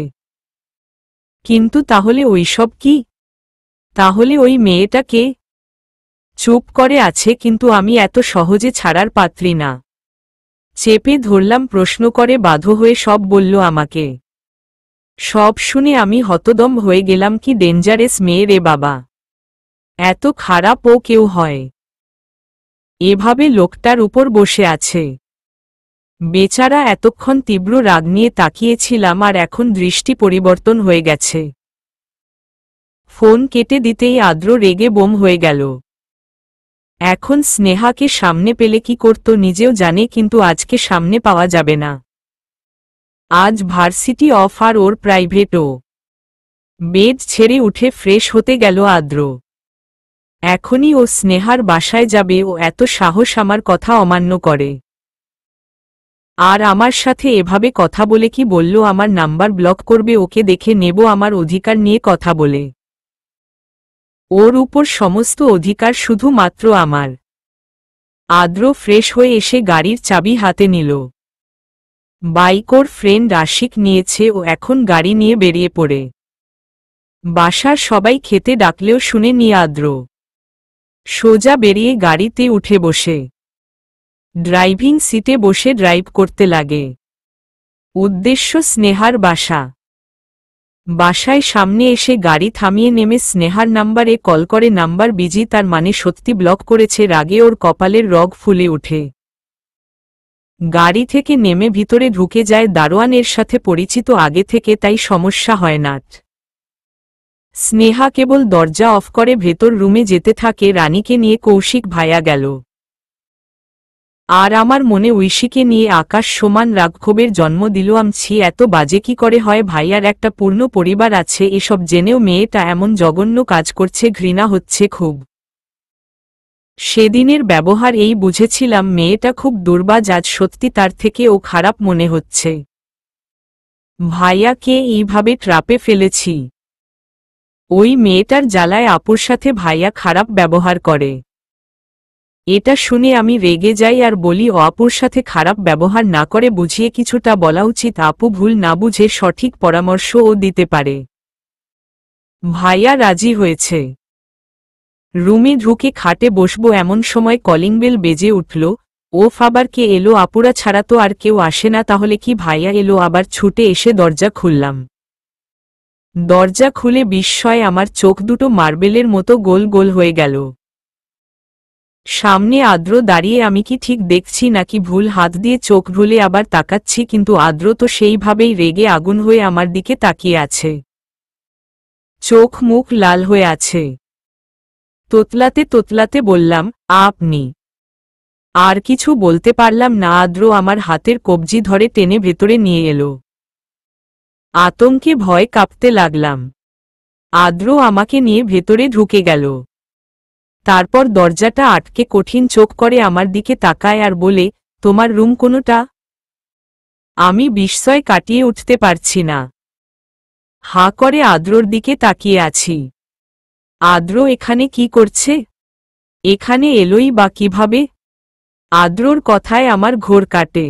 কিন্তু তাহলে ওইসব কি? তাহলে ওই মেয়েটাকে? চুপ করে আছে, কিন্তু আমি এত সহজে ছাড়ার পাত্রী না। চেপে ধরলাম, প্রশ্ন করে বাধ্য হয়ে সব বলল আমাকে। সব শুনে আমি হতদম হয়ে গেলাম। কি ডেঞ্জারেস মেয়ে রে বাবা! এত খারাপ ও কেউ হয়? এভাবে লোকটার উপর বসে আছে। বেচারা! এতক্ষণ তীব্র রাগ নিয়ে তাকিয়েছিলাম আর এখন দৃষ্টি পরিবর্তন হয়ে গেছে। ফোন কেটে দিতেই আদ্র রেগে বোম হয়ে গেল। এখন স্নেহাকে সামনে পেলে কি করত নিজেও জানে, কিন্তু আজকে সামনে পাওয়া যাবে না। আজ ভার্সিটি অফ আর ওর প্রাইভেটও। বেড ছেড়ে উঠে ফ্রেশ হতে গেল আদ্র। এখনই ও স্নেহার বাসায় যাবে। ও এত সাহস আমার কথা অমান্য করে? আর আমার সাথে এভাবে কথা বলে কি বলল আমার নাম্বার ব্লক করবে? ওকে দেখে নেব আমার অধিকার নিয়ে কথা বলে। ওর উপর সমস্ত অধিকার শুধুমাত্র আমার। আদ্র ফ্রেশ হয়ে এসে গাড়ির চাবি হাতে নিল। বাইক ওর ফ্রেন্ড আশিক নিয়েছে, ও এখন গাড়ি নিয়ে বেরিয়ে পড়ে। বাসার সবাই খেতে ডাকলেও শুনে নি আদ্র। সোজা বেরিয়ে গাড়িতে উঠে বসে ড্রাইভিং সিটে বসে ড্রাইভ করতে লাগে। উদ্দেশ্য স্নেহার বাসা। বাসায় সামনে এসে গাড়ি থামিয়ে নেমে স্নেহার নাম্বারে কল করে, নাম্বার বিজি, তার মানে সত্যি ব্লক করেছে। রাগে ওর কপালের রগ ফুলে ওঠে। গাড়ি থেকে নেমে ভিতরে ঢুকে যায়। দারোয়ানের সাথে পরিচিত আগে থেকে, তাই সমস্যা হয় না। স্নেহা কেবল দরজা অফ করে ভেতর রুমে যেতে থাকে। রানীকে নিয়ে কৌশিক ভাইয়া গেল, আর আমার মনে ঐশীকে নিয়ে আকাশ সমান রাগক্ষোভের জন্ম দিল। আমছি এত বাজে কি করে হয়? ভাইয়ার একটা পূর্ণ পরিবার আছে, এসব জেনেও মেয়েটা এমন জঘন্য কাজ করছে। ঘৃণা হচ্ছে খুব। সেদিনের ব্যবহার এই বুঝেছিলাম মেয়েটা খুব দুর্বাজ। আজ সত্যি তার থেকে ও খারাপ মনে হচ্ছে। ভাইয়াকে এইভাবে ট্রাপে ফেলেছি। ওই মেয়েটার জ্বালায় আপুর সাথে ভাইয়া খারাপ ব্যবহার করে। এটা শুনে আমি রেগে যাই আর বলি, আপুর সাথে খারাপ ব্যবহার না করে বুঝিয়ে কিছুটা বলা উচিত। আপু ভুল না বুঝে সঠিক পরামর্শও দিতে পারে। ভাইয়া রাজি হয়েছে। রুমে ঢুকে খাটে বসবো এমন সময় কলিং বেল বেজে উঠল। ও আবার কে এলো? আপুরা ছাড়া তো আর কেউ আসে না, তাহলে কি ভাইয়া এলো? আবার ছুটে এসে দরজা খুললাম। দরজা খুলে বিস্ময়ে আমার চোখ দুটো মার্বেলের মতো গোল গোল হয়ে গেল। সামনে আদ্র দাঁড়িয়ে। আমি কি ঠিক দেখছি নাকি ভুল? হাত দিয়ে চোখ ভুলে আবার তাকাচ্ছি, কিন্তু আদ্র তো সেইভাবেই রেগে আগুন হয়ে আমার দিকে তাকিয়ে আছে। চোখ মুখ লাল হয়ে আছে। তোতলাতে তোতলাতে বললাম, আপনি? আর কিছু বলতে পারলাম না। আদ্র আমার হাতের কবজি ধরে টেনে ভেতরে নিয়ে এলো। আতঙ্কে ভয় কাঁপতে লাগলাম। আদ্র আমাকে নিয়ে ভেতরে ঢুকে গেল। তারপর দরজাটা আটকে কঠিন চোখ করে আমার দিকে তাকায় আর বলে, তোমার রুম কোনটা? আমি বিস্ময় কাটিয়ে উঠতে পারছি না। হাঁ করে আদ্রর দিকে তাকিয়ে আছি। আদ্র এখানে কি করছে? এখানে এলোই বা কিভাবে? আদ্রর কথায় আমার ঘোর কাটে।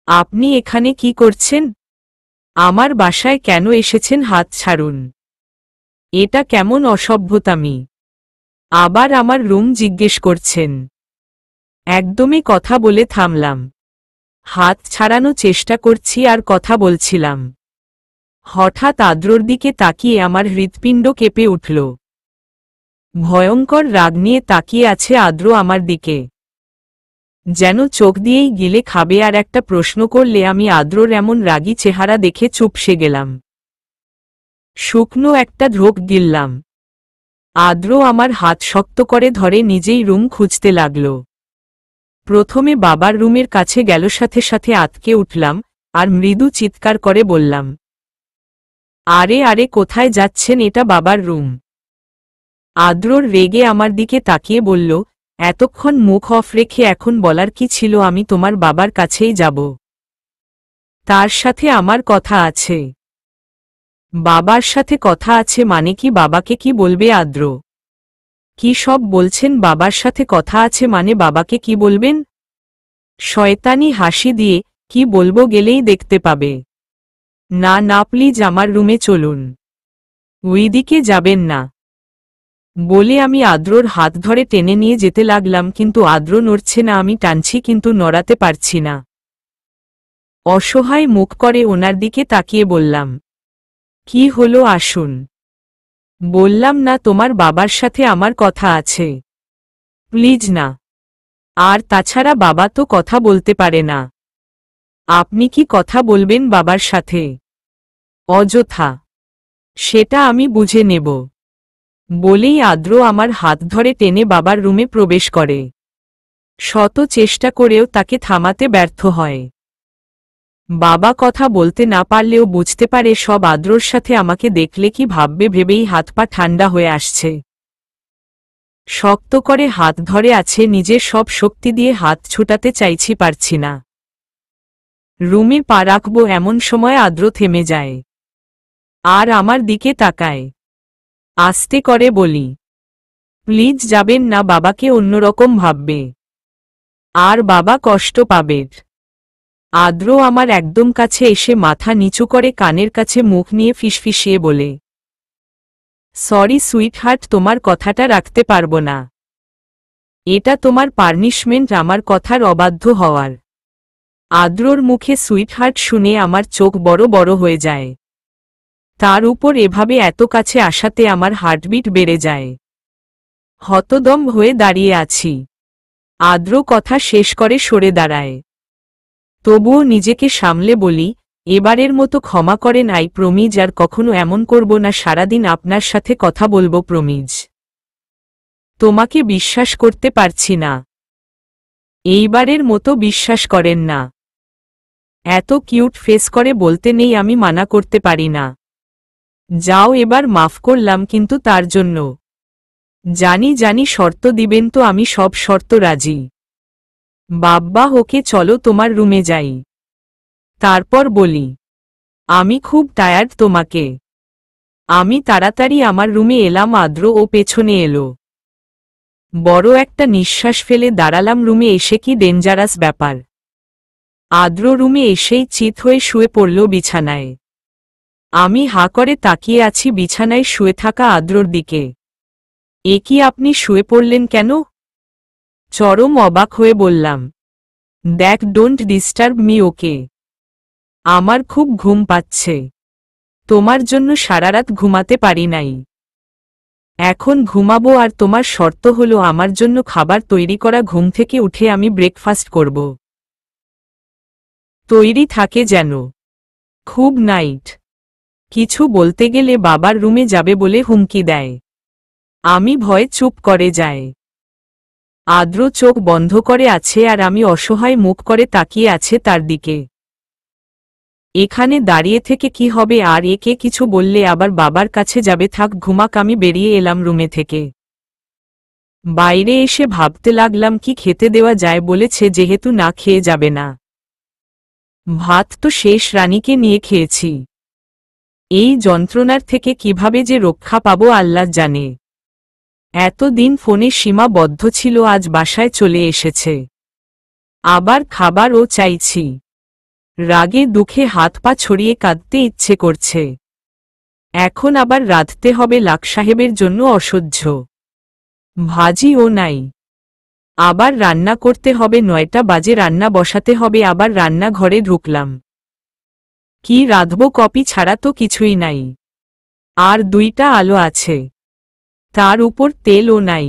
আপনি এখানে কি করছেন? আমার বাসায় কেন এসেছেন? হাত ছাড়ুন। এটা কেমন অসভ্যতামি? আবার আমার রুম জিজ্ঞেস করছেন। একদমই কথা বলে থামলাম। হাত ছাড়ানো চেষ্টা করছি আর কথা বলছিলাম। হঠাৎ আদ্রর দিকে তাকিয়ে আমার হৃৎপিণ্ড কেঁপে উঠল। ভয়ঙ্কর রাগ নিয়ে তাকিয়ে আছে আদ্র আমার দিকে, যেন চোখ দিয়েই গিলে খাবে। আর একটা প্রশ্ন করলে আমি আদ্রর এমন রাগী চেহারা দেখে চুপসে গেলাম। শুকনো একটা ঢোক গিললাম। আদ্র আমার হাত শক্ত করে ধরে নিজেই রুম খুঁজতে লাগল। প্রথমে বাবার রুমের কাছে গেল, সাথে সাথে আতকে উঠলাম আর মৃদু চিৎকার করে বললাম, আরে আরে কোথায় যাচ্ছেন? এটা বাবার রুম। আদ্রর রেগে আমার দিকে তাকিয়ে বলল, এতক্ষণ মুখ অফ রেখে এখন বলার কি ছিল? আমি তোমার বাবার কাছেই যাব। তার সাথে আমার কথা আছে। বাবার সাথে কথা আছে মানে কি? বাবাকে কি বলবে? আদ্র কি সব বলছেন? বাবার সাথে কথা আছে মানে বাবাকে কি বলবেন? শয়তানি হাসি দিয়ে, কি বলবো গেলেই দেখতে পাবে। না না প্লিজ আমার রুমে চলুন। ওইদিকে যাবেন না বলে আমি আদ্রর হাত ধরে টেনে নিয়ে যেতে লাগলাম, কিন্তু আদ্র নড়ছে না। আমি টানছি কিন্তু নড়াতে পারছি না। অসহায় মুখ করে ওনার দিকে তাকিয়ে বললাম, কি হলো? আসুন। বললাম না তোমার বাবার সাথে আমার কথা আছে। প্লিজ না। আর তাছাড়া বাবা তো কথা বলতে পারে না। আপনি কি কথা বলবেন বাবার সাথে? অযথা। সেটা আমি বুঝে নেব বলেই আদ্র আমার হাত ধরে টেনে বাবার রুমে প্রবেশ করে। শত চেষ্টা করেও তাকে থামাতে ব্যর্থ হয়। বাবা কথা বলতে না পারলেও বুঝতে পারে সব। আদ্রর সাথে আমাকে দেখলে কি ভাববে ভেবেই হাত পা ঠান্ডা হয়ে আসছে। শক্ত করে হাত ধরে আছে, নিজের সব শক্তি দিয়ে হাত ছুটাতে চাইছি, পারছি না। রুমে পা রাখবো এমন সময় আদ্র থেমে যায় আর আমার দিকে তাকায়। আস্তে করে বলি, প্লিজ যাবেন না, বাবাকে অন্যরকম ভাববে আর বাবা কষ্ট পাবে। আদ্র আমার একদম কাছে এসে মাথা নিচু করে কানের কাছে মুখ নিয়ে ফিসফিসিয়ে বলে, সরি সুইটহার্ট, তোমার কথাটা রাখতে পারবো না। এটা তোমার পানিশমেন্ট আমার কথার অবাধ্য হওয়ার। আদ্রর মুখে সুইটহার্ট শুনে আমার চোখ বড় বড় হয়ে যায়। তার উপর এভাবে এত কাছে আসাতে আমার হার্টবিট বেড়ে যায়। হতদম হয়ে দাঁড়িয়ে আছি। আদ্র কথা শেষ করে সরে দাঁড়ায়। তবুও নিজেকে সামলে বলি, এবারের মতো ক্ষমা করেন আই প্রমিজ, আর কখনো এমন করব না। সারাদিন আপনার সাথে কথা বলবো প্রমিজ। তোমাকে বিশ্বাস করতে পারছি না। এইবারের মতো বিশ্বাস করেন না। এত কিউট ফেস করে বলতে নেই আমি মানা করতে পারি না। যাও, এবার মাফ করলাম, কিন্তু তার জন্য জানি জানি শর্ত দিবেন তো আমি সব শর্ত রাজি। বাব্বা, ওকে চলো তোমার রুমে যাই। তারপর বলি, আমি খুব টায়ার্ড তোমাকে। আমি তাড়াতাড়ি আমার রুমে এলাম। আদ্র ও পেছনে এলো। বড় একটা নিঃশ্বাস ফেলে দাঁড়ালাম। রুমে এসে কি ডেঞ্জারাস ব্যাপার। আদ্র রুমে এসেই চিত হয়ে শুয়ে পড়ল বিছানায়। আমি হা করে তাকিয়ে আছি বিছানায় শুয়ে থাকা আদ্রর দিকে। এ কি, আপনি শুয়ে পড়লেন কেন? চরম অবাক হয়ে বললাম, দেখ, ডোন্ট ডিস্টার্ব মি, ওকে? আমার খুব ঘুম পাচ্ছে। তোমার জন্য সারারাত ঘুমাতে পারি নাই। এখন ঘুমাবো, আর তোমার শর্ত হলো আমার জন্য খাবার তৈরি করা। ঘুম থেকে উঠে আমি ব্রেকফাস্ট করব। তৈরি থাকে যেন। খুব নাইট। কিছু বলতে গেলে বাবার রুমে যাবে বলে হুমকি দেয়। আমি ভয়ে চুপ করে যাই। আদ্র চোখ বন্ধ করে আছে আর আমি অসহায় মুখ করে তাকিয়ে আছে তার দিকে। এখানে দাঁড়িয়ে থেকে কি হবে? আর একে কিছু বললে আবার বাবার কাছে যাবে। থাক, ঘুমাক। আমি বেরিয়ে এলাম রুমে থেকে। বাইরে এসে ভাবতে লাগলাম কি খেতে দেওয়া যায়। বলেছে যেহেতু না খেয়ে যাবে না। ভাত তো শেষ, রানীকে নিয়ে খেয়েছি। এই যন্ত্রণার থেকে কিভাবে যে রক্ষা পাবো আল্লাহ জানে। এতদিন ফোনে সীমাবদ্ধ ছিল, আজ বাসায় চলে এসেছে। আবার খাবারও চাইছি। রাগে দুঃখে হাত পা ছড়িয়ে কাঁদতে ইচ্ছে করছে। এখন আবার রাঁধতে হবে লাক সাহেবের জন্য। অসহ্য। ভাজিও নাই। আবার রান্না করতে হবে। 9টা বাজে রান্না বসাতে হবে। আবার রান্নাঘরে ঢুকলাম। কি রাঁধব? কপি ছাড়া তো কিছুই নাই। আর 2টা আলো আছে, তার উপর তেলও নাই।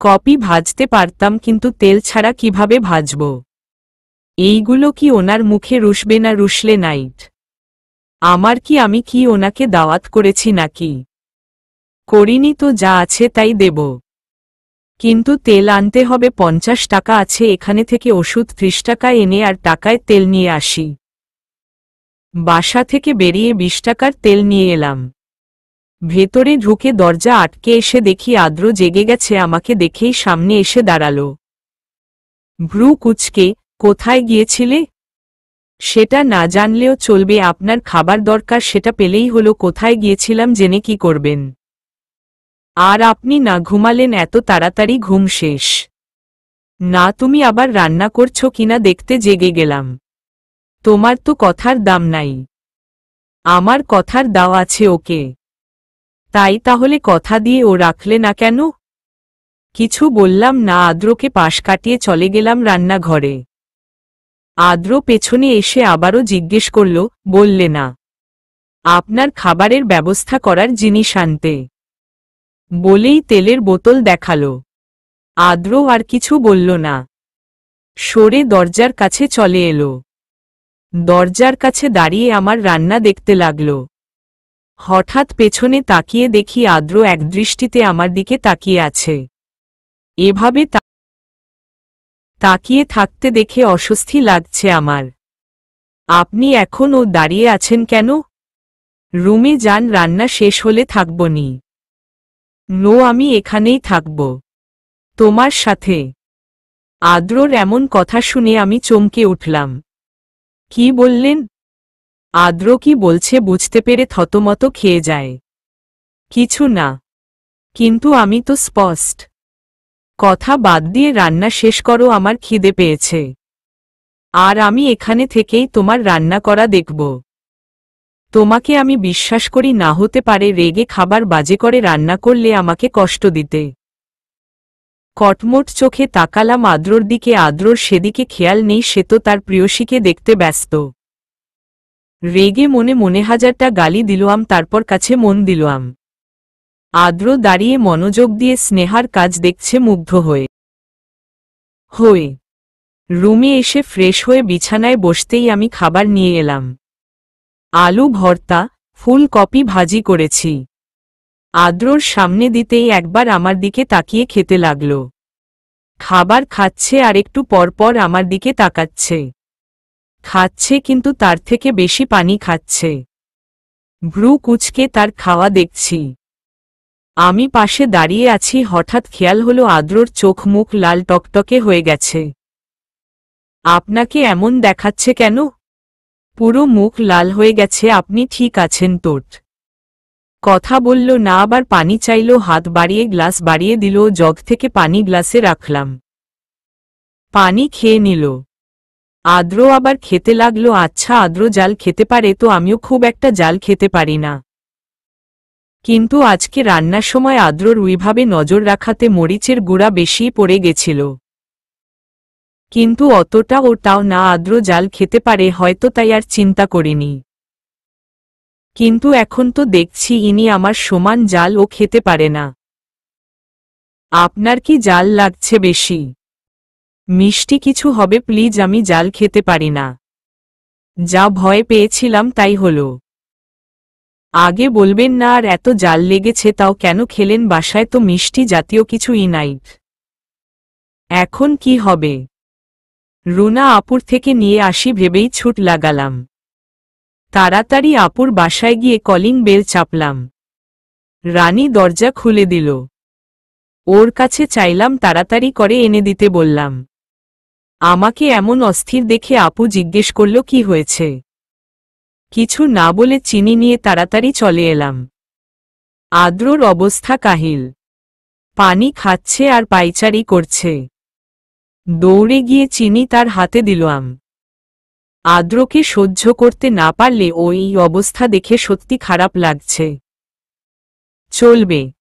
কপি ভাজতে পারতাম, কিন্তু তেল ছাড়া কিভাবে ভাজব? এইগুলো কি ওনার মুখে রুশবে না? রুশলে নাইট। আমি কি ওনাকে দাওয়াত করেছি নাকি? করিনি তো, যা আছে তাই দেব। কিন্তু তেল আনতে হবে। 50 টাকা আছে এখানে থেকে। ওষুধ 30 টাকা এনে আর টাকায় তেল নিয়ে আসি। বাসা থেকে বেরিয়ে 20 টাকার তেল নিয়ে এলাম। ভেতরে ঢুকে দরজা আটকে এসে দেখি আদ্র জেগে গেছে। আমাকে দেখেই সামনে এসে দাঁড়ালো। ভ্রু কুচকে, কোথায় গিয়েছিলে? সেটা না জানলেও চলবে। আপনার খাবার দরকার, সেটা পেলেই হলো। কোথায় গিয়েছিলাম জেনে কি করবেন? আর আপনি না ঘুমালেন এত তাড়াতাড়ি? ঘুম শেষ না। তুমি আবার রান্না করছো কিনা দেখতে জেগে গেলাম। তোমার তো কথার দাম নাই। আমার কথার দাও আছে ওকে। তাই তাহলে কথা দিয়ে ও রাখলে না কেন? কিছু বললাম না। আদ্রকে পাশ কাটিয়ে চলে গেলাম রান্নাঘরে। আদ্র পেছনে এসে আবারও জিজ্ঞেস করল, বললে না আপনার খাবারের ব্যবস্থা করার জিনিস আনতে? বলেই তেলের বোতল দেখালো। আদ্র আর কিছু বলল না। সরে দরজার কাছে চলে এলো। দরজার কাছে দাঁড়িয়ে আমার রান্না দেখতে লাগল। হঠাৎ পেছনে তাকিয়ে দেখি আদ্র একদৃষ্টিতে আমার দিকে তাকিয়ে আছে। এভাবে তাকিয়ে থাকতে দেখে অস্বস্তি লাগছে আমার। আপনি এখনও দাঁড়িয়ে আছেন কেন? রুমে যান, রান্না শেষ হলে থাকবনি। নো, আমি এখানেই থাকব তোমার সাথে। আদ্রর এমন কথা শুনে আমি চমকে উঠলাম। কি বললেন? আদ্র কি বলছে বুঝতে পেরে থতমত খেয়ে যায়। কিছু না, কিন্তু আমি তো স্পষ্ট। কথা বাদ দিয়ে রান্না শেষ করো, আমার খিদে পেয়েছে। আর আমি এখানে থেকেই তোমার রান্না করা দেখব। তোমাকে আমি বিশ্বাস করি না, হতে পারে রেগে খাবার বাজে করে রান্না করলে আমাকে কষ্ট দিতে। কটমট চোখে তাকালাম আদ্রর দিকে। আদ্রর সেদিকে খেয়াল নেই, সে তো তার প্রিয়সীকে দেখতে ব্যস্ত। রেগে মনে মনে হাজারটা গালি দিলাম, তারপর কাছে মন দিলাম। আদ্র দাঁড়িয়ে মনোযোগ দিয়ে স্নেহার কাজ দেখছে মুগ্ধ হয়ে। রুমে এসে ফ্রেশ হয়ে বিছানায় বসতেই আমি খাবার নিয়ে এলাম। আলু ভর্তা, ফুলকপি ভাজি করেছি। আদ্রর সামনে দিতেই একবার আমার দিকে তাকিয়ে খেতে লাগল। খাবার খাচ্ছে আর একটু পরপর আমার দিকে তাকাচ্ছে। খাচ্ছে কিন্তু তার থেকে বেশি পানি খাচ্ছে। ভ্রু কুঁচকে তার খাওয়া দেখছি। আমি পাশে দাঁড়িয়ে আছি, হঠাৎ খেয়াল হলো আদ্রর চোখ মুখ লাল টকটকে হয়ে গেছে। আপনাকে এমন দেখাচ্ছে কেন? পুরো মুখ লাল হয়ে গেছে। আপনি ঠিক আছেন তো? কথা বলল না, আবার পানি চাইল। হাত বাড়িয়ে গ্লাস বাড়িয়ে দিল, জগ থেকে পানি গ্লাসে রাখলাম। পানি খেয়ে নিল। আদ্র আবার খেতে লাগলো। আচ্ছা, আদ্র জাল খেতে পারে তো আমিও খুব একটা জাল খেতে পারি না। কিন্তু আজকে রান্নার সময় আদ্রর ওইভাবে নজর রাখাতে মরিচের গুঁড়া বেশি পড়ে গেছিল। কিন্তু অতটা ওটাও না। আদ্র জাল খেতে পারে হয়তো, তাই আর চিন্তা করিনি। কিন্তু এখন তো দেখছি ইনি আমার সমান জাল ও খেতে পারে না। আপনার কি জাল লাগছে বেশি? মিষ্টি কিছু হবে প্লিজ, আমি জাল খেতে পারি না। যা ভয় পেয়েছিলাম তাই হলো। আগে বলবেন না। আর এত জাল লেগেছে তাও কেন খেলেন? বাসায় তো মিষ্টি জাতীয় কিছুই নাই। এখন কি হবে? রুনা আপুর থেকে নিয়ে আসি ভেবেই ছুট লাগালাম। তাড়াতাড়ি আপুর বাসায় গিয়ে কলিং বেল চাপলাম। রানী দরজা খুলে দিল। ওর কাছে চাইলাম, তাড়াতাড়ি করে এনে দিতে বললাম। আমাকে এমন অস্থির দেখে আপু জিজ্ঞেস করল কি হয়েছে। কিছু না বলে চিনি নিয়ে তাড়াতাড়ি চলে এলাম। আদ্রর অবস্থা কাহিল। পানি খাচ্ছে আর পায়চারি করছে। দৌড়ে গিয়ে চিনি তার হাতে দিলাম। আদ্রকে সহ্য করতে না পারলে ওই অবস্থা দেখে সত্যি খারাপ লাগছে। চলবে।